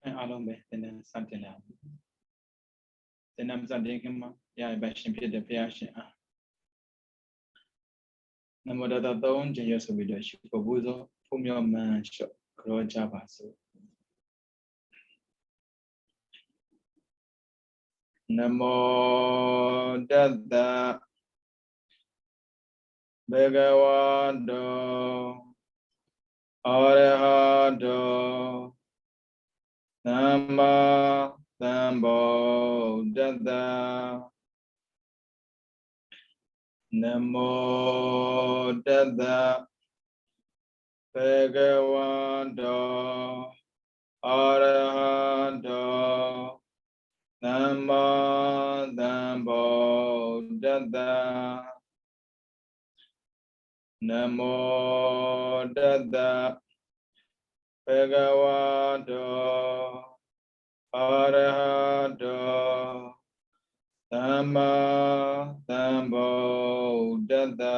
along be then something else. Then I'm saying, yeah, by shipping the passion. No matter the own genius of leadership for Buzo, whom your man shot, grow Java. Namo Dada Bhagavado Arahado Nama Sambo Dada Namo Dada Bhagavado Arahado Nama Sambo Dada Namo Dada Bhagavado Arahato Sama Sambuddhassa.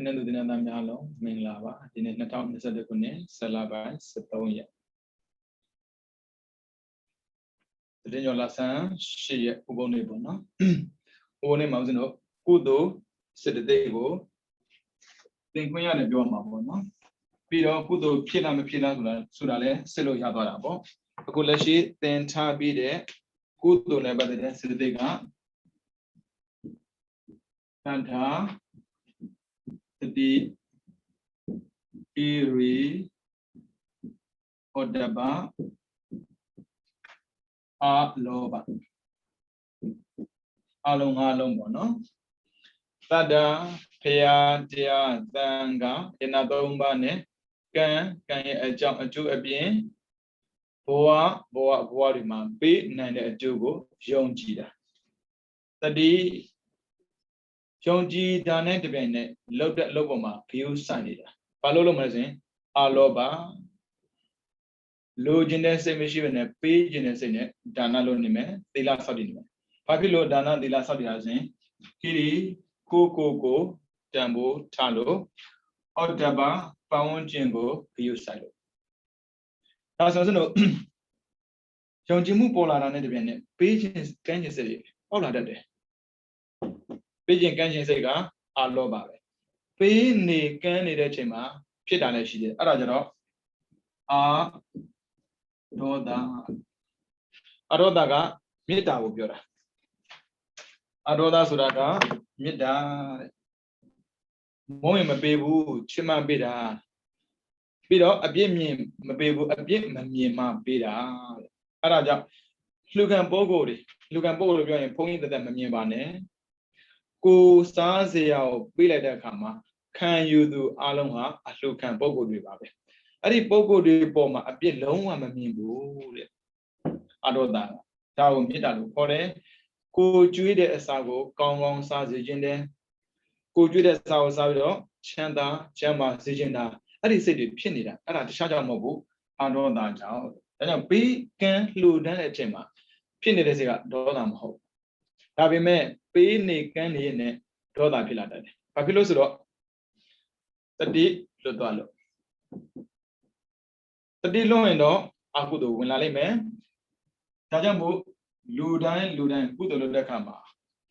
Ini tu dinam nyalo menglaba. Ini natau nisada kune salabai setaunya. Jadi nyolasan sih ubone bono. Ubone maksudnya no kudo sedetego. Tingkunya ada dua mabono. Pero kudo pila me pila surale selo ya doa bo. Aku lagi tentang bide kudo ne badai sedetega. Tanda Tadi iri odaba aloba along bono tada paya dia tanga ina domba ne kan ye ajang aju abien boa ri ma pe nan de aju ko yong ji da tadi yong ji da ne de bien ne lok bo ma view san ni da ba lo ma sin aloba lo jin de saiမရှိဘဲနဲ့ပေးခြင်းတဲ့စိတ်နဲ့ဒါနလုပ်နေမယ်သီလဆောက်တည်နေမယ်ဘာဖြစ်လို့ဒါနသီလဆောက်တည်ရစဉ်ခီရီကိုတန်ဖိုးထားလို့အော်တဘာပတ်ဝန်းကျင်ကိုဂရုစိုက်လို့ဒါဆိုရင်တို့ယုံကြည်မှုပေါ်လာတာနဲ့တပြိုင်နက်ပေးခြင်းကမ်းခြင်းစိတ်တွေပေါက်လာတတ်တယ်ပေးခြင်းကမ်းခြင်းစိတ်ကအလောပါပဲပေးနေကမ်းနေတဲ့အချိန်မှာဖြစ်တာလည်းရှိတယ်အဲ့ဒါကြတော့ဒေါသအရောဒကမေတ္တာကိုပြောတာအရောဒဆိုတာကမေတ္တာတဲ့မုန်းရင်မပေးဘူးချစ်မှပေးတာပြီးတော့အပြစ်မြင်မပေးဘူးအပြစ်မမြင်မှပေးတာတဲ့အဲ့ဒါကြောင့်လူကံပုဂ္ဂိုလ်လို့ပြောရင်ဘုန်းကြီးတက်မမြင်ပါနဲ့ကိုစားစရာကိုပေးလိုက်တဲ့အခါမှာခံယူသူအလုံးဟာအလှခံပုဂ္ဂိုလ်တွေပါပဲအဲ့ဒီပုဂ္ဂိုလ်တွေပေါ်မှာအပြစ်လုံးဝမမြင်ဘူးတဲ့အရောဒဒါကိုမေတ္တာလို့ခေါ်တယ်ကိုကျွေးတဲ့အစာကိုကောင်းကောင်းစားစေခြင်းတဲ့ကိုကျွေးတဲ့အစာကိုစားပြီးတော့ချမ်းသာကျန်းမာစေခြင်းဒါအဲ့ဒီစိတ်တွေဖြစ်နေတာအဲ့ဒါတခြားကြောင့်မဟုတ်ဘူးအရောဒကြောင့်ဒါကြောင့်ပေးကမ်းလှူဒန်းတဲ့အချိန်မှာဖြစ်နေတဲ့စိတ်ကဒေါသမဟုတ်ဒါပေမဲ့ပေးနေကမ်းနေနဲ့ဒေါသဖြစ်လာတတ်တယ်ဘာဖြစ်လို့ဆိုတော့တတိလွတ်သွားလို့တတိလွတ်ရင်တော့အကုသိုလ်ဝင်လာလိမ့်မယ်ဒါကြောင့်မို့လူတိုင်းကုသိုလ်လုပ်တဲ့အခါမှာ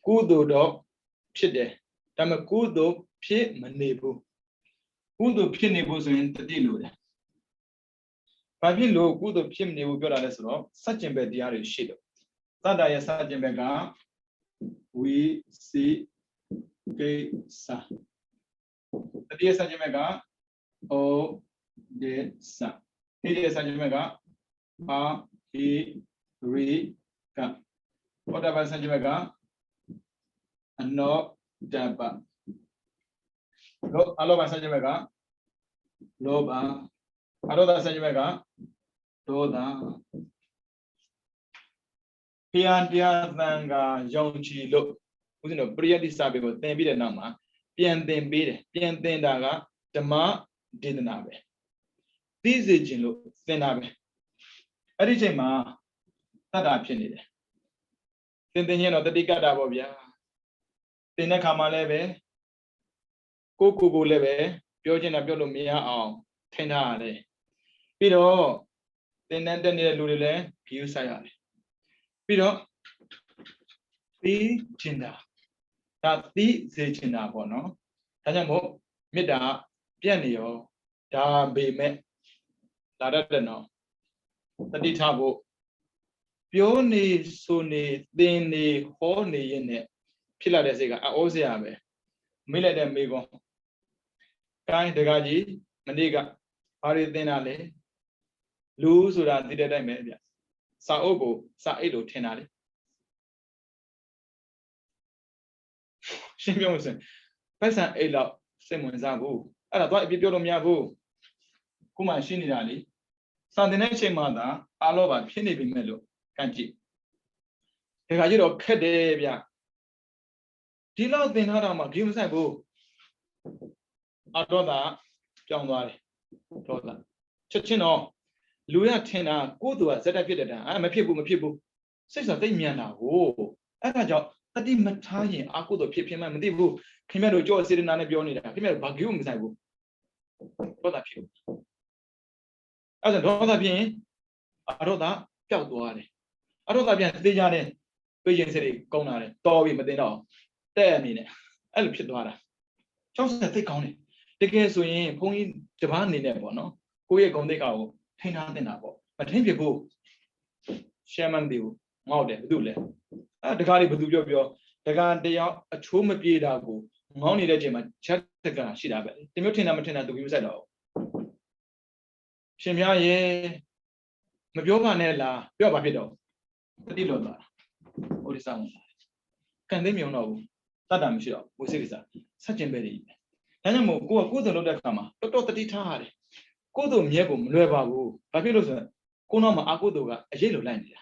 ကုသိုလ်တော့ဖြစ်တယ်ဒါပေမဲ့ကုသိုလ်ဖြစ်မနေဘူးကုသိုလ်ဖြစ်နေဖို့ဆိုရင်တတိလိုတယ်ဘာဖြစ်လို့ကုသိုလ်ဖြစ်မနေဘူးပြောတာလဲဆိုတော့စัจကျင်ဘက်တရားတွေရှိတယ်သတ္တရဲ့စัจကျင်ဘက်ကဝိစီကိစ္စတတိယစัจကျင်ဘက်ကဩဒေသတိယစัจကျင်ဘက်ကအာဟိရိကဩတ္တပစัจကျင်ဘက်ကအနောတပအလောဘစัจကျင်ဘက်ကလောဘအရောဒစัจကျင်ဘက်ကဒေါသဘုရားတရားသံဃာယုံကြည်လို့ဦးဇင်းတို့ပရိယတ္တိစာပေကိုသင်ပြီးတဲ့နောက်မှာပြန်သင်ပေးတယ်ပြန်သင်တာကဓမ္မဒေသနာပဲသိစေခြင်းလို့သင်တာပဲအဲ့ဒီချိန်မှာတတ္တာဖြစ်နေတယ်သင်ရင်တော့တတိကတ္တာပေါ့ဗျာသင်တဲ့ခါမှလည်းပဲ ကိုလည်းပဲပြောချင်တာပြောလို့မရအောင်ထင်ထားရတယ်ပြီးတော့သင်တန်းတက်နေတဲ့လူတွေလည်း view ဆိုင်ရတယ်ပြီးတော့သိချင်တာဒါသိစေချင်တာပေါ့နော်ဒါကြောင့်မို့မေတ္တာပြတ်နေရောဒါပေမဲ့လာတတ်တယ်နော်တတိထားဖို့ပြောနေဆိုနေသင်နေဟောနေရင်နဲ့ဖြစ်လာတဲ့စိတ်ကအိုးစရာပဲမေးလိုက်တဲ့မေးခွန်းကိုင်းတကားကြီးမနေ့ကဘာတွေသင်တာလဲလူဆိုတာသိတဲ့အတိုင်းပဲဗျစာအုပ်ကိုစာအိတ်လို့ထင်တာလေရှင်းပြောမစင်ပတ်စံအိတ်လောက်စိတ်ဝင်စားဘူးအဲ့ဒါတော့အပြစ်ပြောလို့မရဘူးခုမှရှင်းနေတာလေစာသင်တဲ့အချိန်မှသာအားလောပါဖြစ်နေပြီမဲ့လို့ကန့်ကြည့်တခါကျတော့ခက်တယ်ဗျဒီလောက်သင်ထားတာမှဂိမ်းမဆိုင်ဘူးအတော့တာကြောင်းသွားတယ်တော့တာချက်ချင်းတော့လူရထင်တာကိုယ့်သူကဇက်တက်ဖြစ်တဲ့တန်းမဖြစ်ဘူးစိတ်ဆိုသိမြန်တာကိုအဲ့ဒါကြောင့်တတိမထားရင်အကုသို့ဖြစ်မှမသိဘူးခင်ဗျားတို့ကြောစေတနာနဲ့ပြောနေတာခင်ဗျားတို့ဘာဂိမ်းမဆိုင်ဘူးတော့တာဖြစ်အဲ့ဒါတော့တာဖြစ်ရင်အတော့တာပျောက်သွားတယ်အတော့တာပြန်သိကြတယ်ပြေးရင်စိတ်တွေကောင်းလာတယ်တော်ပြီမသိတော့တဲ့အနေနဲ့အဲ့လိုဖြစ်သွားတာ60သိကောင်းတယ်တကယ်ဆိုရင်ဘုန်းကြီးတပားအနေနဲ့ပေါ့နော်ကိုယ့်ရဲ့ဂုဏ်သိက္ခာကိုထိန်းထားတင်တာပေါ့မထိန်းဖြစ်ဘူးရှမ်းမန်ဒီကိုငေါ့တယ်ဘယ်သူလဲတကားလေးဘယ်သူပြောတကားတယောက်အချိုးမပြေတာကိုငေါ့နေတဲ့အချိန်မှာချက်တကရှိတာပဲတမျိုးထင်တာမထင်တာသူပြီးမဆိုင်တော့ရှင်များရဲ့မပြောပါနဲ့လားပြောပါဖြစ်တော့တတိလွန်သွားဟိုဒီဆောင်ကန်သိမြုံတော့ဘူးတတ်တာမရှိတော့ဝိစိကိစ္စဆက်ကျင်ပဲနေတယ်ဒါကြောင့်မို့ကိုကကိုယ်စုံလုပ်တဲ့အခါမှာတော်တော်တတိထားရတယ်ကိုယ်တို့မြဲဖို့မလွယ်ပါဘူးဘာဖြစ်လို့ဆိုတော့ကိုနောက်မှာအကုသိုလ်ကအရေးလိုလိုက်နေတာ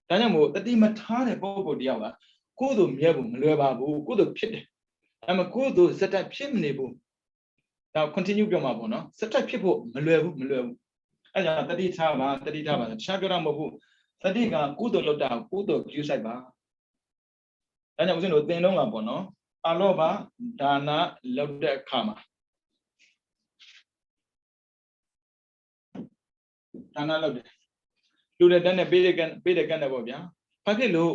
ဒါကြောင့်မို့တတိမထားတဲ့ပုဂ္ဂိုလ်တယောက်ကကိုယ်တို့မြဲဖို့မလွယ်ပါဘူးကိုယ်တို့ဖြစ်တယ်ဒါမှကိုယ်တို့စက်တက်ဖြစ်မနေဘူးဒါ continue ပြောမှာပေါ့နော်စက်တက်ဖြစ်ဖို့မလွယ်ဘူးအဲကြောင့်တတိထားပါတခြားပြောတာမဟုတ်ဘူးတတိကကုသိုလ်လုပ်တာကုသိုလ် view site ပါဒါကြောင့်ဦးဇင်းတို့သင်တော့မှာပေါ့နော်အလောဘဒါနလုပ်တဲ့အခါမှာဒါနလုပ်တယ်လူတဲ့တန်းနဲ့ပေးတဲ့ကန်းနဲ့ပေါ့ဗျာဘာဖြစ်လို့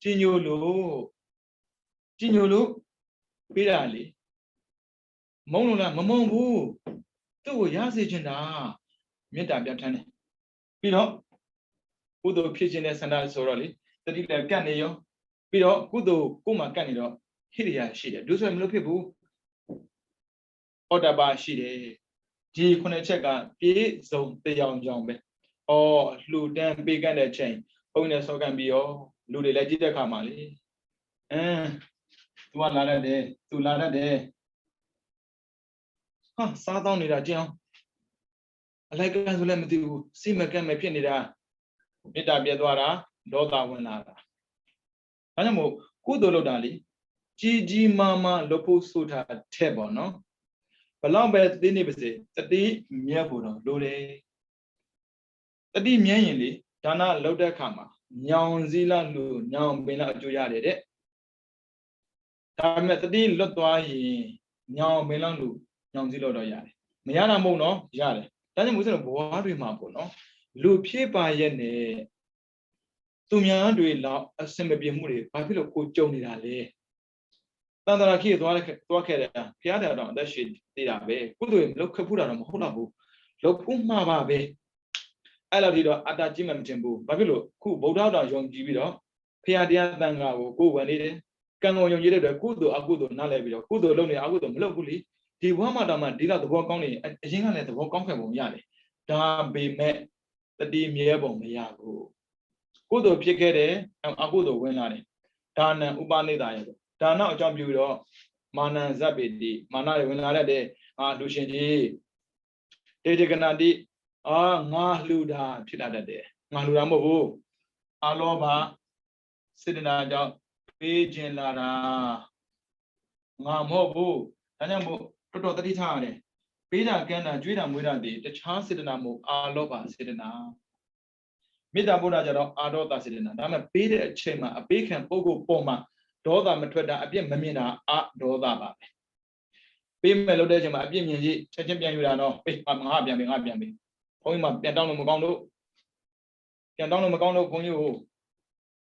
ကြီးညိုလို့ပေးတာလေမုံလို့လားမမုံဘူးသူ့ကိုရစေချင်တာမေတ္တာပြဋ္ဌာန်းတယ်ပြီးတော့ကုသိုလ်ဖြစ်ခြင်းနဲ့ဆန္ဒဆိုတော့လေတတိလည်းကတ်နေရောပြီးတော့ကုသိုလ်ကိုမှကတ်နေတော့ဟိရိယာရှိတယ်ဒုဆိုရင်မလို့ဖြစ်ဘူးဩတ္တပါရှိတယ်ဒီခုနှစ်ချက်ကပြည့်စုံတရားကြောင်းပဲဩလှူဒန်းပေးကတ်တဲ့ချိန်ဘုန်းနဲ့ဆောကန်ပြီးရောလူတွေလည်းကြည့်တဲ့အခါမှာလေသူကလာတတ်တယ်သူလာတတ်တယ်ဟာစားတောင်းနေတာကြည့်အောင်အလိုက်ကန်ဆိုလည်းမသိဘူးစိမကက်မဲ့ဖြစ်နေတာမေတ္တာပြတ်သွားတာဒေါသဝင်လာတာဒါကြောင့်မို့ကုသိုလ်လုပ်တာလေကြီးမားလုပ်ဖို့ဆိုတာထက်ပေါ့နော်ဘလောက်ပဲသိနေပါစေတတိမြတ်ဖို့တော့လိုတယ်တတိမြတ်ရင်လေဒါနလုပ်တဲ့အခါမှာညောင်စည်းလားလူညောင်ပင်လားအကျိုးရတယ်တဲ့ဒါပေမဲ့တတိလွတ်သွားရင်ညောင်ပင်လားလူညောင်စည်းလို့တော့ရတယ်မရတာမဟုတ်နော်ရတယ်ဒါကြောင့်မို့ဆိုတော့ဘဝတွေမှာပေါ့နော်လူဖြစ်ပါရဲ့နဲ့သူများတွေလောက်အစင်မပြေမှုတွေဘာဖြစ်လို့ကိုကြုံနေတာလဲတန်တရာကြီးသွားခဲ့တယ်ဖျားတယ်တော့အသက်ရှင်သေးတာပဲကုသိုလ်လောက်ခက်ဖူးတာတော့မဟုတ်တော့ဘူးလောက်ဖူးမှာပါပဲအဲ့လိုဒီတော့အတ္တကြီးမှမတင်ဘူးဘာဖြစ်လို့ခုဗုဒ္ဓတော်ယုံကြည်ပြီးတော့ဖျားတရားတန်ခါကိုဝင်နေတယ်ကံကုန်ယုံကြည်တဲ့အတွက်ကုသိုလ်အကုသိုလ်နားလည်ပြီးတော့ကုသိုလ်လုပ်နေအကုသိုလ်မလုပ်ဘူးလေဒီဘဝမှာတော့မှဒီလောက်သဘောကောင်းနေအရင်ကလည်းသဘောကောင်းခဲ့ပုံရတယ်ဒါပေမဲ့တတိမြဲပုံမရဘူးကုသိုလ်ဖြစ်ခဲ့တယ်အကုသိုလ်ဝင်လာတယ်ဒါနံဥပနိဒာရဲ့ဒါနအကြောင်းပြုတော့မာနံဇပ်ပေတိမာနရဝင်လာတဲ့လူရှင်ကြီးတေတကနာတိငါလှူတာဖြစ်လာတတ်တယ်ငါလှူတာမဟုတ်ဘူးအလောဘစေတနာကြောင့်ပေးခြင်းလာတာငါမဟုတ်ဘူးဒါကြောင့်မို့တော်တော်တတိထားရတယ်ပေးတာကမ်းတာကြွေးတာမွေးတာဒီတခြားစေတနာမဟုတ်အာလောဘစေတနာမေတ္တာပို့တာကြတော့အာဒေါသစေတနာဒါမှပေးတဲ့အချိန်မှာအပေးခံပုဂ္ဂိုလ်ပေါ်မှာဒေါသမထွက်တာအပြစ်မမြင်တာအဒေါသပါပဲ ပေးမယ်လို့တဲ့ချိန်မှာအပြည့်မြင်ကြီးချက်ချင်းပြန်ယူတာနော်ပေးငါပြန်ပေးဘုန်းကြီးမှာပြန်တောင်းလို့မကောင်းလို့ဘုန်းကြီးကို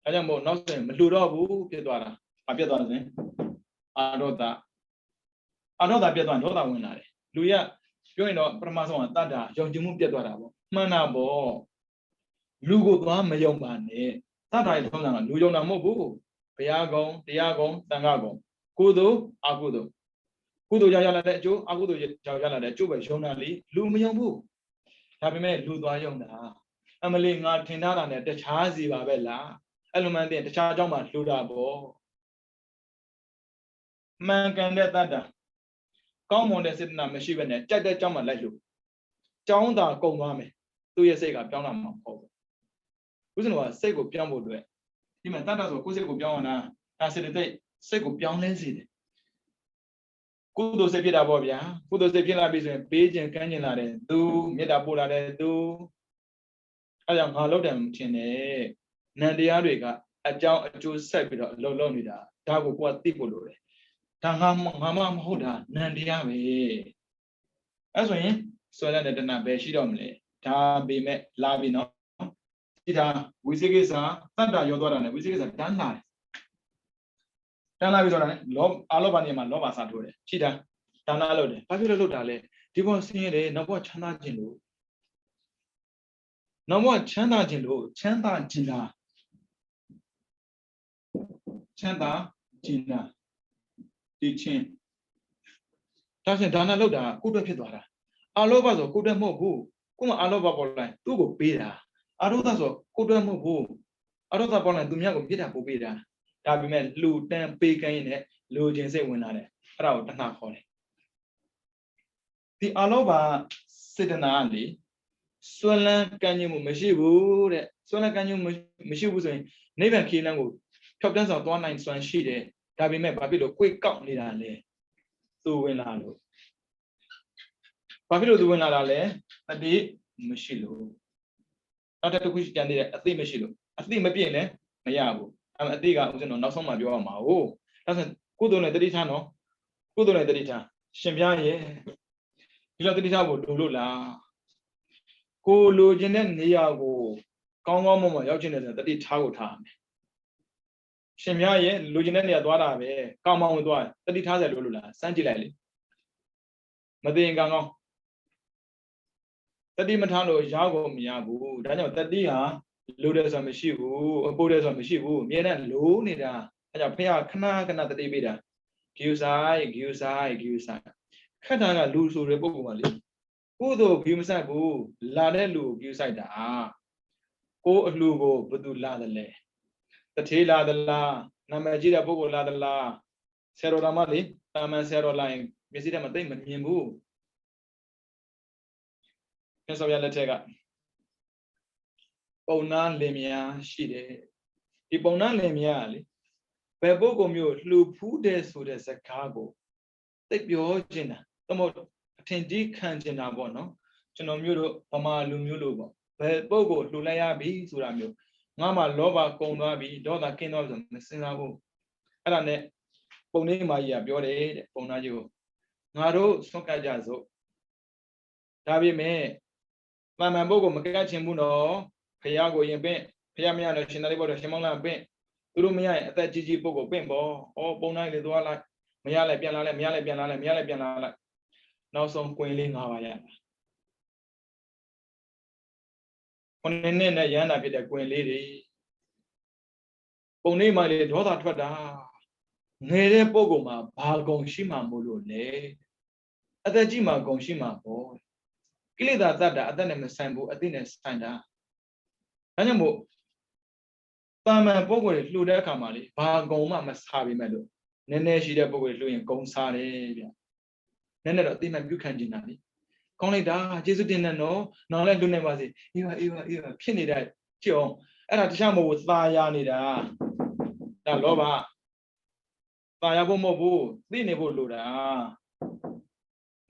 ဒါကြောင့်မို့နောက်ဆိုရင်မလှူတော့ဘူးဖြစ်သွားတာဘာပြတ်သွားလဲအာရောဒပြတ်သွားဒေါသဝင်လာတယ်လူရပြောရင်တော့ပထမဆုံးကတတ္တာယုံကြည်မှုပြတ်သွားတာပေါ့မှန်တာပေါ့လူကိုသွားမယုံပါနဲ့တတ္တာရဲ့ထုံးစံကလူယုံတာမဟုတ်ဘူးဘုရားကုံတရားကုံသံဃာကုံကုသိုလ်အကုသိုလ်ကုသိုလ်ကြောင့်ရလာတဲ့အကျိုးအကုသိုလ်ကြောင့်ရလာတဲ့အကျိုးပဲယုံတာလေလူမယုံဘူးဒါပေမဲ့လူသွားယုံတာအမလီငါထင်ထားတာနဲ့တခြားစီပါပဲလားအဲ့လိုမှန်းသိရင်တခြားအကြောင်းမှလှူတာပေါ့မှန်ကန်တဲ့တတ္တာကောင်းမွန်တဲ့စေတနာမရှိဘဲနဲ့ကြိုက်တဲ့ကြောင်းမှလိုက်လို့ကြောင်းသာကုန်သွားမယ်သူ့ရဲ့စိတ်ကပြောင်းလာမှာမဟုတ်ဘူးဥစဉ်ကစိတ်ကိုပြောင်းဖို့အတွက်ဒီမှာတတ္တဆိုကိုယ်စိတ်ကိုပြောင်းရတာဒါစေတသိက်စိတ်ကိုပြောင်းလဲစေတယ်ကုသိုလ်စိတ်ဖြစ်တာပေါ့ဗျာကုသိုလ်စိတ်ဖြစ်လာပြီဆိုရင်ပေးခြင်းကမ်းခြင်းလာတယ်သူမေတ္တာပို့လာတယ်သူအဲကြောင့်ငါလောက်တယ်ထင်တယ်နန္တရားတွေကအကြောင်းအကျိုးဆက်ပြီးတော့အလုံးလုံးနေတာဒါကိုကိုယ်ကသိဖို့လိုတယ်ဒါငါမမဟုတ်တာနန္တရားပဲအဲဆိုရင်ဆွဲရတဲ့တဏှာပဲရှိတော့မလဲဒါပေမဲ့လာပြီနော်ဒီဒါဝိသေကိစ္စတတ္တရောသွားတာနဲ့ဝိသေကိစ္စတန်းလာတယ်တန်းလာပြီဆိုတာနဲ့အာလောဘနေမှာလောဘစားထိုးတယ်ရှိတာဒါနလုပ်တယ်ဘာဖြစ်လို့လုပ်တာလဲဒီဘောဆင်းရဲတယ်နောက်ဘောချမ်းသာခြင်းလို့နောက်ဘောချမ်းသာခြင်းလို့ချမ်းသာခြင်းလားချမ်းသာခြင်းလားဒီချင်းဒါဆိုရင်ဒါနလုပ်တာကိုယ်အတွက်ဖြစ်သွားတာအာလောဘဆိုကိုယ်အတွက်မဟုတ်ဘူးကိုယ်မအာလောဘပေါ်လာရင်သူ့ကိုပေးတာအာရောဒဆိုကိုယ်အတွက်မဟုတ်ဘူးအာရောဒပေါ်လာရင်သူများကိုပြစ်တာပို့ပေးတာဒါပေမဲ့လှူတန်းပေးကမ်းရင်လည်းလိုချင်စိတ်ဝင်လာတယ်အဲ့ဒါကိုတဏှာခေါ်တယ်ဒီအာလောဘစေတနာလေစွမ်းလန်းကမ်းခြင်းမှုမရှိဘူးတဲ့စွမ်းလန်းကမ်းခြင်းမှုမရှိဘူးဆိုရင်နိဗ္ဗာန်ခီးလန်းကိုဖြောက်တန်းဆောင်သွားနိုင်စွမ်းရှိတယ်ဒါပေမဲ့ဘာဖြစ်လို့ကိုယ်ကောက်နေတာလဲသူဝင်လာလို့ဘာဖြစ်လို့သူဝင်လာတာလဲအတိမရှိလို့နောက်တစ်ခုကြံသေးတယ်အသိမရှိလို့အသိမပြည့်လည်းမရဘူးအသိကဥစဉ်တော့နောက်ဆုံးမှပြောရမှာဟုတ်ဒါဆိုကုသိုလ်နဲ့တတိထားနော်ကုသိုလ်နဲ့တတိထားရှင်ပြားရဲ့ဒီလိုတတိထားကိုလိုလို့လားကိုလိုချင်တဲ့နေရာကိုကောင်းကောင်းမွန်မွန်ရောက်ချင်တယ်ဆိုတတိထားကိုထားမယ်ရှင်ပြားရဲ့လိုချင်တဲ့နေရာသွားတာပဲကောင်းမောင်းဝင်သွားတတိထားစေလို့လားစမ်းကြည့်လိုက်လေမသိရင်ကောင်းကောင်းတတိမထားလို့ရကိုမရဘူးဒါကြောင့်တတိဟာလိုတယ်ဆိုတာမရှိဘူးအပိုးတယ်ဆိုတာမရှိဘူးအမြဲတမ်းလိုနေတာအဲကြောင့်ဖះခဏတတိပေးတာဂယူဆိုင်ခက်တာကလူဆိုတဲ့ပုံကလေကိုယ်တော့ဂယူမဆိုင်ဘူးလာတဲ့လူကိုဂယူဆိုင်တာကိုယ်အလှကိုဘယ်သူလာတယ်လဲတထေးလာသလားနာမည်ကြီးတဲ့ပုဂ္ဂိုလ်လာသလားဆရာတော်တော်မလေးတာမန်ဆရာတော်လာရင်မျက်စိထဲမှာသိမမြင်ဘူးမြတ်စွာဘုရားလက်ထက်ကပုံနာလင်မယားရှိတယ်ဒီပုံနာလင်မယားလေဘယ်ပုဂ္ဂိုလ်မျိုးလှူဖူးတယ်ဆိုတဲ့စကားကိုသိပြောချင်တာသမုတ်အထင်ကြီးခံချင်တာပေါ့နော်ကျွန်တော်မျိုးတို့ဗမာလူမျိုးလို့ပေါ့ဘယ်ပုဂ္ဂိုလ်လှူလိုက်ရပြီဆိုတာမျိုးငါမှလောဘကုန်သွားပြီဒေါသကင်းသွားပြီဆိုမစင်စားဘူးအဲ့ဒါနဲ့ပုံလေးမာကြီးကပြောတယ်တဲ့ပုံနာကြီးကိုငါတို့ဆွတ်ကကြစို့ဒါပေမဲ့တာမန်ပုဂ္ဂိုလ်မကတ်ချင်ဘူးနော်ဖះကိုရင်ပင့်ဖះမရတော့ရှင်သာရိပုတ္တရာရှင်မောင်လာပင့်သူတို့မရရင်အသက်ကြီးပုဂ္ဂိုလ်ပင့်ပေါ့ဩပုံနိုင်လေသွားလိုက်မရလဲပြန်လာလဲမရလဲပြန်လာလဲမရလဲပြန်လာလိုက်နောက်ဆုံးကွင်းလေး၅ပါးရခုနှစ်နှစ်နဲ့ရဟန္တာဖြစ်တဲ့ကွင်းလေးတွေပုံလေးမှလေဒေါသထွက်တာငယ်တဲ့ပုဂ္ဂိုလ်မှာဘာကုံရှိမှမို့လို့လဲအသက်ကြီးမှကုံရှိမှပေါ့ကိလေသာတတ်တာအသက်နဲ့မဆိုင်ဘူးအသိနဲ့ဆိုင်တာဒါကြောင့်မို့တာမန်ပုဂ္ဂိုလ်တွေလှူတဲ့အခါမှာလေဘာကုံမှမစားပေမဲ့လို့နည်းနည်းရှိတဲ့ပုဂ္ဂိုလ်တွေလှူရင်ကုံစားတယ်ဗျနည်းနည်းတော့အသိမှပြုခံကျင်တာလေကောင်းလိုက်တာကျေးဇူးတင်တယ်နော်နောက်လည်းလှူနိုင်ပါစေအေးပါဖြစ်နေတဲ့ကြည့်အောင်အဲ့ဒါတခြားမဟုတ်ဘူးသာယာနေတာဒါလောဘသာယာဖို့မဟုတ်ဘူးသိနေဖို့လိုတာ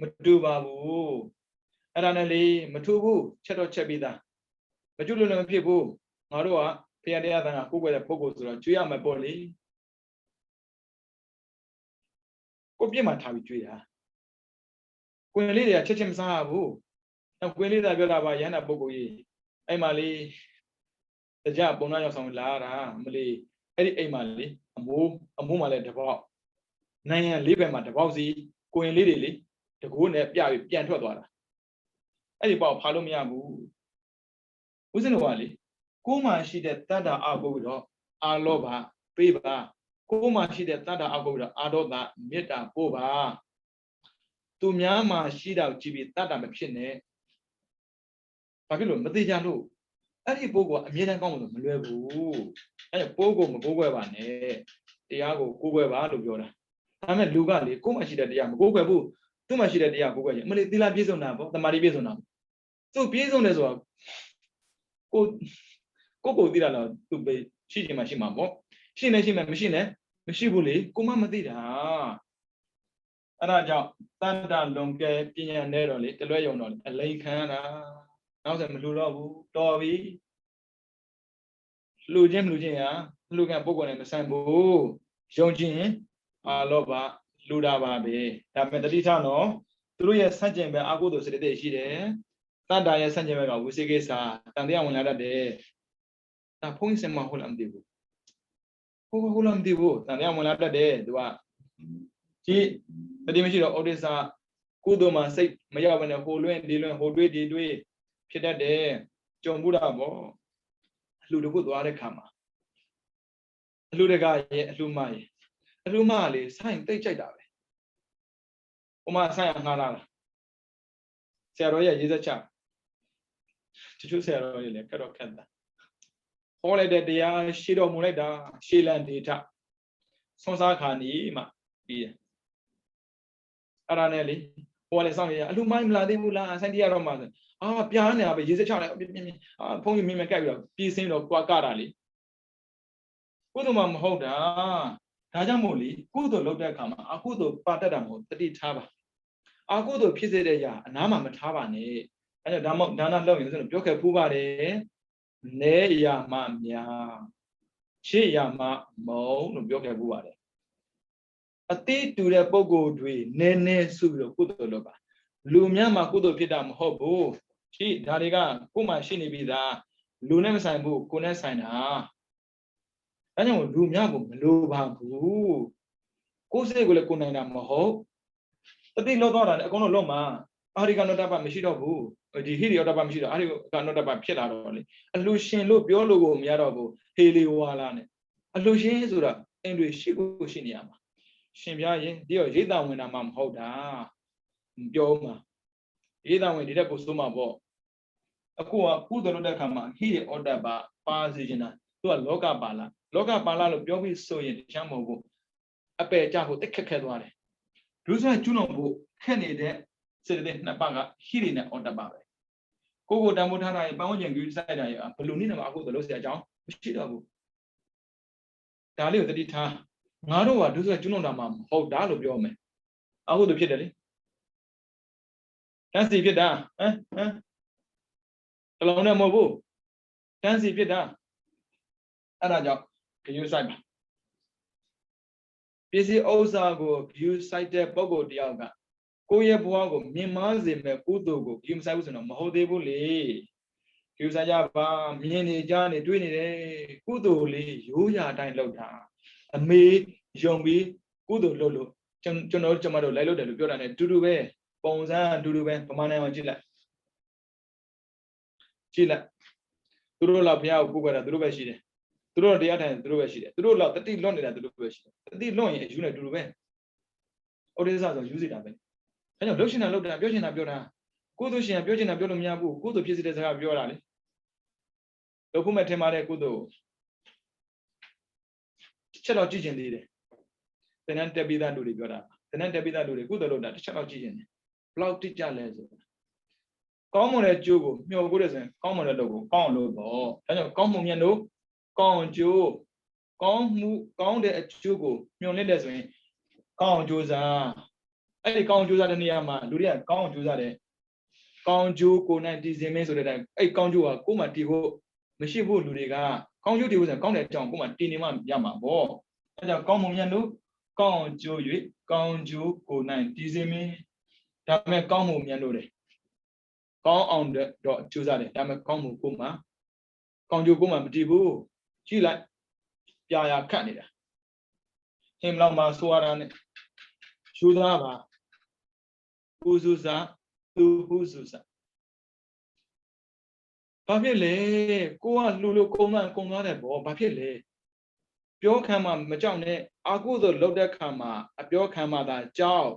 မတူပါဘူးအဲ့ဒါနဲ့လေမထူဘူးချက်တော့ချက်ပြီးသားမကျွလို့လည်းမဖြစ်ဘူးငါတို့ကဖရာတရားသံဃာကိုယ်ွယ်တဲ့ပုဂ္ဂိုလ်ဆိုတော့ကျွေးရမယ်ပေါ့လေကိုပြစ်မှထားပြီးကျွေးတာ quyền lý để chết chim sa bu quyền lý là biểu là bà yến là bố gì ai mà li bây giờ bố nói xong là ra mà li ai mà li amu mà lại đập vào này li về mà đập vào gì quyền lý để li thì cũng này biến thoát rồi ai bảo phá luôn mía bu úi xin lỗi li cô mà chỉ để ta đã áo bố đó alo bà bê bà cô mà chỉ để ta đã áo bố đó alo bà biết đã bố bà tụi nhá mà chỉ đạo chỉ biết ta đã mất chuyện này phải cái luôn mất thời gian luôn ấy bố của anh đang con một mình lừa bố ấy bố của một bố quay bạn này thì áo của cô quay bạn được rồi đó他们လူကလေကိုမှရှိတဲ့တရားမကိုးကွယ်ဘူးသူမှရှိတဲ့တရားကိုးကွယ်ရင်မလေးသီလပြည့်စုံတာပေါ့တမာတိပြည့်စုံတာသူပြည့်စုံတယ်ဆိုတော့ကိုသိတာတော့သူပဲရှိချင်မှရှိမှာပေါ့ရှိနေရှိမှမရှိဘူးလေကိုမှမသိတာအဲ့ဒါကြောင့်တန်တာလွန်ကဲပညာနဲ့တော့လေတလွဲယုံတော့အလိန်ခံတာနောက်ဆက်မလူတော့ဘူးတော်ပြီလူချင်းဟာလူကပုဂ္ဂိုလ်နဲ့မဆိုင်ဘူးယုံကြည်ရင်လောဘလူတာပါပဲဒါပေမဲ့တတိထနော်သူတို့ရဲ့ဆန့်ကျင်ဘက်အကုသိုလ်စိတ်တွေရှိတယ်တတ္တာရဲ့ဆန့်ကျင်ဘက်ကဝိသေကိစ္စတန်တရားဝင်လာတတ်တယ်ဒါဖုန်းစင်မဟုတ်လားမသိဘူးဟုတ်လားမသိဘူးတန်တရားဝင်လာတတ်တယ်သူကဒီတတိမရှိတော့ဩဒိသကုသိုလ်မှာစိတ်မရောက်ဘဲနဲ့ဟိုလွင့်ဒီလွင့်ဟိုတွေးဒီတွေးဖြစ်တတ်တယ်ကြုံဘူးတာပေါ့အလှူတကုသွားတဲ့ခါမှာအလှူတကရဲ့အလှူမရဲ့အလှူမလေဆိုင်တိတ်ကြိုက်တာပဲဟိုမှာဆိုင်ရငှားလာဆရာတော်ရဲ့ရေးသက်ချတချို့ဆရာတော်တွေလည်းကတော့ခက်တာဟောလိုက်တဲ့တရားရှေ့တော်မူလိုက်တာရှေးလန်ဒေထဆွန်စားခါနီမှပြီးတယ်အဲ့ဒါနဲ့လေဟိုကလည်းစောင့်နေရအလှူမိုင်းမလာသေးဘူးလားဆိုင်တရားတော်မှာပြားနေတာပဲရေးသက်ချလိုက်ပြင်းဖုန်းကြီးမြင်မြင်ကြိုက်ပြီးတော့ပြေးစင်းတော့ကွာကတာလေကုသိုလ်မှမဟုတ်တာဒါကြောင့်မို့လေကုသိုလ်လုပ်တဲ့အခါမှာအကုသိုလ်ပါတတ်တာမဟုတ်တတိထားပါအကုသိုလ်ဖြစ်စေတဲ့ຢာအနားမှာမထားပါနဲ့အဲဒါမှဒါနလုပ်ရင်ဆိုတော့ပြောခဲ့ဖူးပါတယ်နဲရမများရှေ့ရမမုံလို့ပြောခဲ့ဖူးပါတယ်အတိတူတဲ့ပုံကိုယ်တွေနည်းနည်းစုပြီးတော့ကုသိုလ်လုပ်ပါလူများမှာကုသိုလ်ဖြစ်တာမဟုတ်ဘူးရှိဒါတွေကကိုယ်မှရှိနေပြီသားလူနဲ့မဆိုင်ဘူးကိုယ်နဲ့ဆိုင်တာဒါကြောင့်လူများကိုမလိုပါဘူးကိုယ်စိတ်ကိုလည်းကိုယ်နိုင်တာမဟုတ်တတိလောတော့တာလည်းအကုန်လုံးလုံးမှာအာရိကနောတ္တပမရှိတော့ဘူးဒီဟိရိယောတ္တပမရှိတော့အာရိကနောတ္တပဖြစ်လာတော့လေအလှရှင်လို့ပြောလို့ကိုမရတော့ဘူးဟေလီဝါလာနဲ့အလှရှင်ဆိုတာအင်တွေရှိကိုရှိနေရမှာရှင်ပြရင်ဒီရောရိတ်တာဝင်တာမှမဟုတ်တာပြောမှာရိတ်တာဝင်ဒီတဲ့ကိုစိုးမှာပေါ့အခုကကုသလို့တဲ့ခါမှာဟိရိယောတ္တပပါစီချင်တာသူကလောကပါလာလို့ပြောပြီးဆိုရင်တရားမဟုတ်ဘူးအပယ်ကြဖို့တက်ခက်သွားတယ်ဒုစရကျွလွန်ဖို့ခက်နေတဲ့စေတသိက်နှစ်ပါးကဟိရိနဲ့ဩတ္တပပဲကိုတန်ဖိုးထားတာရဲ့ပန်းဝန်းကျင်ကြီးစိုက်တာရဲ့ဘလူနည်းနဲ့မှအခုသလို့ဆရာအကြောင်းမရှိတော့ဘူးဒါလေးကိုတတိထားငါတို့ကဒုစရကျွလွန်တာမှမဟုတ်တာလို့ပြောမယ်အခုတို့ဖြစ်တယ်လေတန်းစီဖြစ်တာတလုံးနဲ့မဟုတ်ဘူးတန်းစီဖြစ်တာအဲ့ဒါကြောင့်ဂယုစိုက်ပါပစ္စည်းဥစ္စာကိုဂယုစိုက်တဲ့ပုဂ္ဂိုလ်တယောက်ကကိုယ့်ရဲ့ဘဝကိုမြင်မာစေမဲ့ကုသိုလ်ကိုဂယုမစိုက်ဘူးဆိုတော့မဟုတ်သေးဘူးလေဂယုစိုက်ကြပါမြင်နေကြနေတွေ့နေတယ်ကုသိုလ်လေးရိုးရာအတိုင်းလုပ်တာအမေယုံပြီးကုသိုလ်လုပ်လို့ကျွန်တော်တို့လိုက်လုပ်တယ်လို့ပြောတာ ਨੇ တူတူပဲပုံစံတူတူပဲဗမာနိုင်ငံမှာကြည့်လိုက်သူတို့လောက်ဘုရားကိုကိုယ်ကတာသူတို့ပဲရှိတယ်သူတို့တရားထိုင်သူတို့ပဲရှိတယ်သူတို့လောက်တတိလွတ်နေတာသူတို့ပဲရှိတယ်တတိလွတ်ရင်အယူနဲ့တူတူပဲဩဒိသဆိုယူစီတာပဲအဲကြောင့်လှုပ်ရှင်တာလှုပ်တာပြောရှင်တာပြောတာကိုယ်သူရှင်ပြောရှင်တာပြောလို့မရဘူးကိုယ်သူဖြစ်စေတဲ့စကားပြောတာလေလုပ်ဖို့မဲ့ထင်ပါတယ်ကိုယ်သူချက်တော့ကြည့်ကျင်သေးတယ်တဏ္ဍတက်ပိသလူတွေပြောတာတဏ္ဍတက်ပိသလူတွေကိုယ်သူလုပ်တာတစ်ချက်တော့ကြည့်ကျင်တယ်ဘလောက်တိကျလဲဆိုတာကောင်းမွန်တဲ့ကျိုးကိုမျှော်ကိုးတဲ့ဆိုရင်ကောင်းမွန်တဲ့လုပ်ကိုကောင်းအောင်လုပ်တော့ဒါကြောင့်ကောင်းမှုမြတ်လို့ကောင်းကျိုးကောင်းတဲ့အကျိုးကိုမျှော်လင့်တဲ့ဆိုရင်ကောင်းကြိုးစားအဲ့ဒီကောင်းကြိုးစားတဲ့နေရာမှာလူတွေကကောင်းကြိုးစားတယ်ကောင်းကျိုးကိုနိုင်တည်စင်မင်းဆိုတဲ့အတိုင်းအဲ့ကောင်းကျိုးကကိုယ်မှတည်ဖို့မရှိဖို့လူတွေကကောင်းကျိုးတည်ဖို့ဆိုရင်ကောင်းတဲ့အကြောင်းကိုယ်မှတည်နေမှရမှာပေါ့အဲကြောင့်ကောင်းမှုမြတ်လို့ကောင်းကျိုး၍ကောင်းကျိုးကိုနိုင်တည်စင်မင်း ဒါပေမဲ့ကောင်းမှုမြန်လို့တယ်ကောင်းအောင်တော့ကြိုးစားတယ်ဒါပေမဲ့ကောင်းမှုကိုမှကောင်းကျိုးကိုမှမတည်ဘူးကြည့်လိုက်ပြာခတ်နေတာဟင်လောက်မှာဆိုရတာနဲ့ယူသားပါဥစုစာသူဟုစုစာဘာဖြစ်လဲကိုကလှူလို့ကုံသွားတယ်ပေါ့ဘာဖြစ်လဲပြောခံမှမကြောက်နဲ့အာကုသို့လှုပ်တဲ့ခံမှာအပြောခံမှသာကြောက်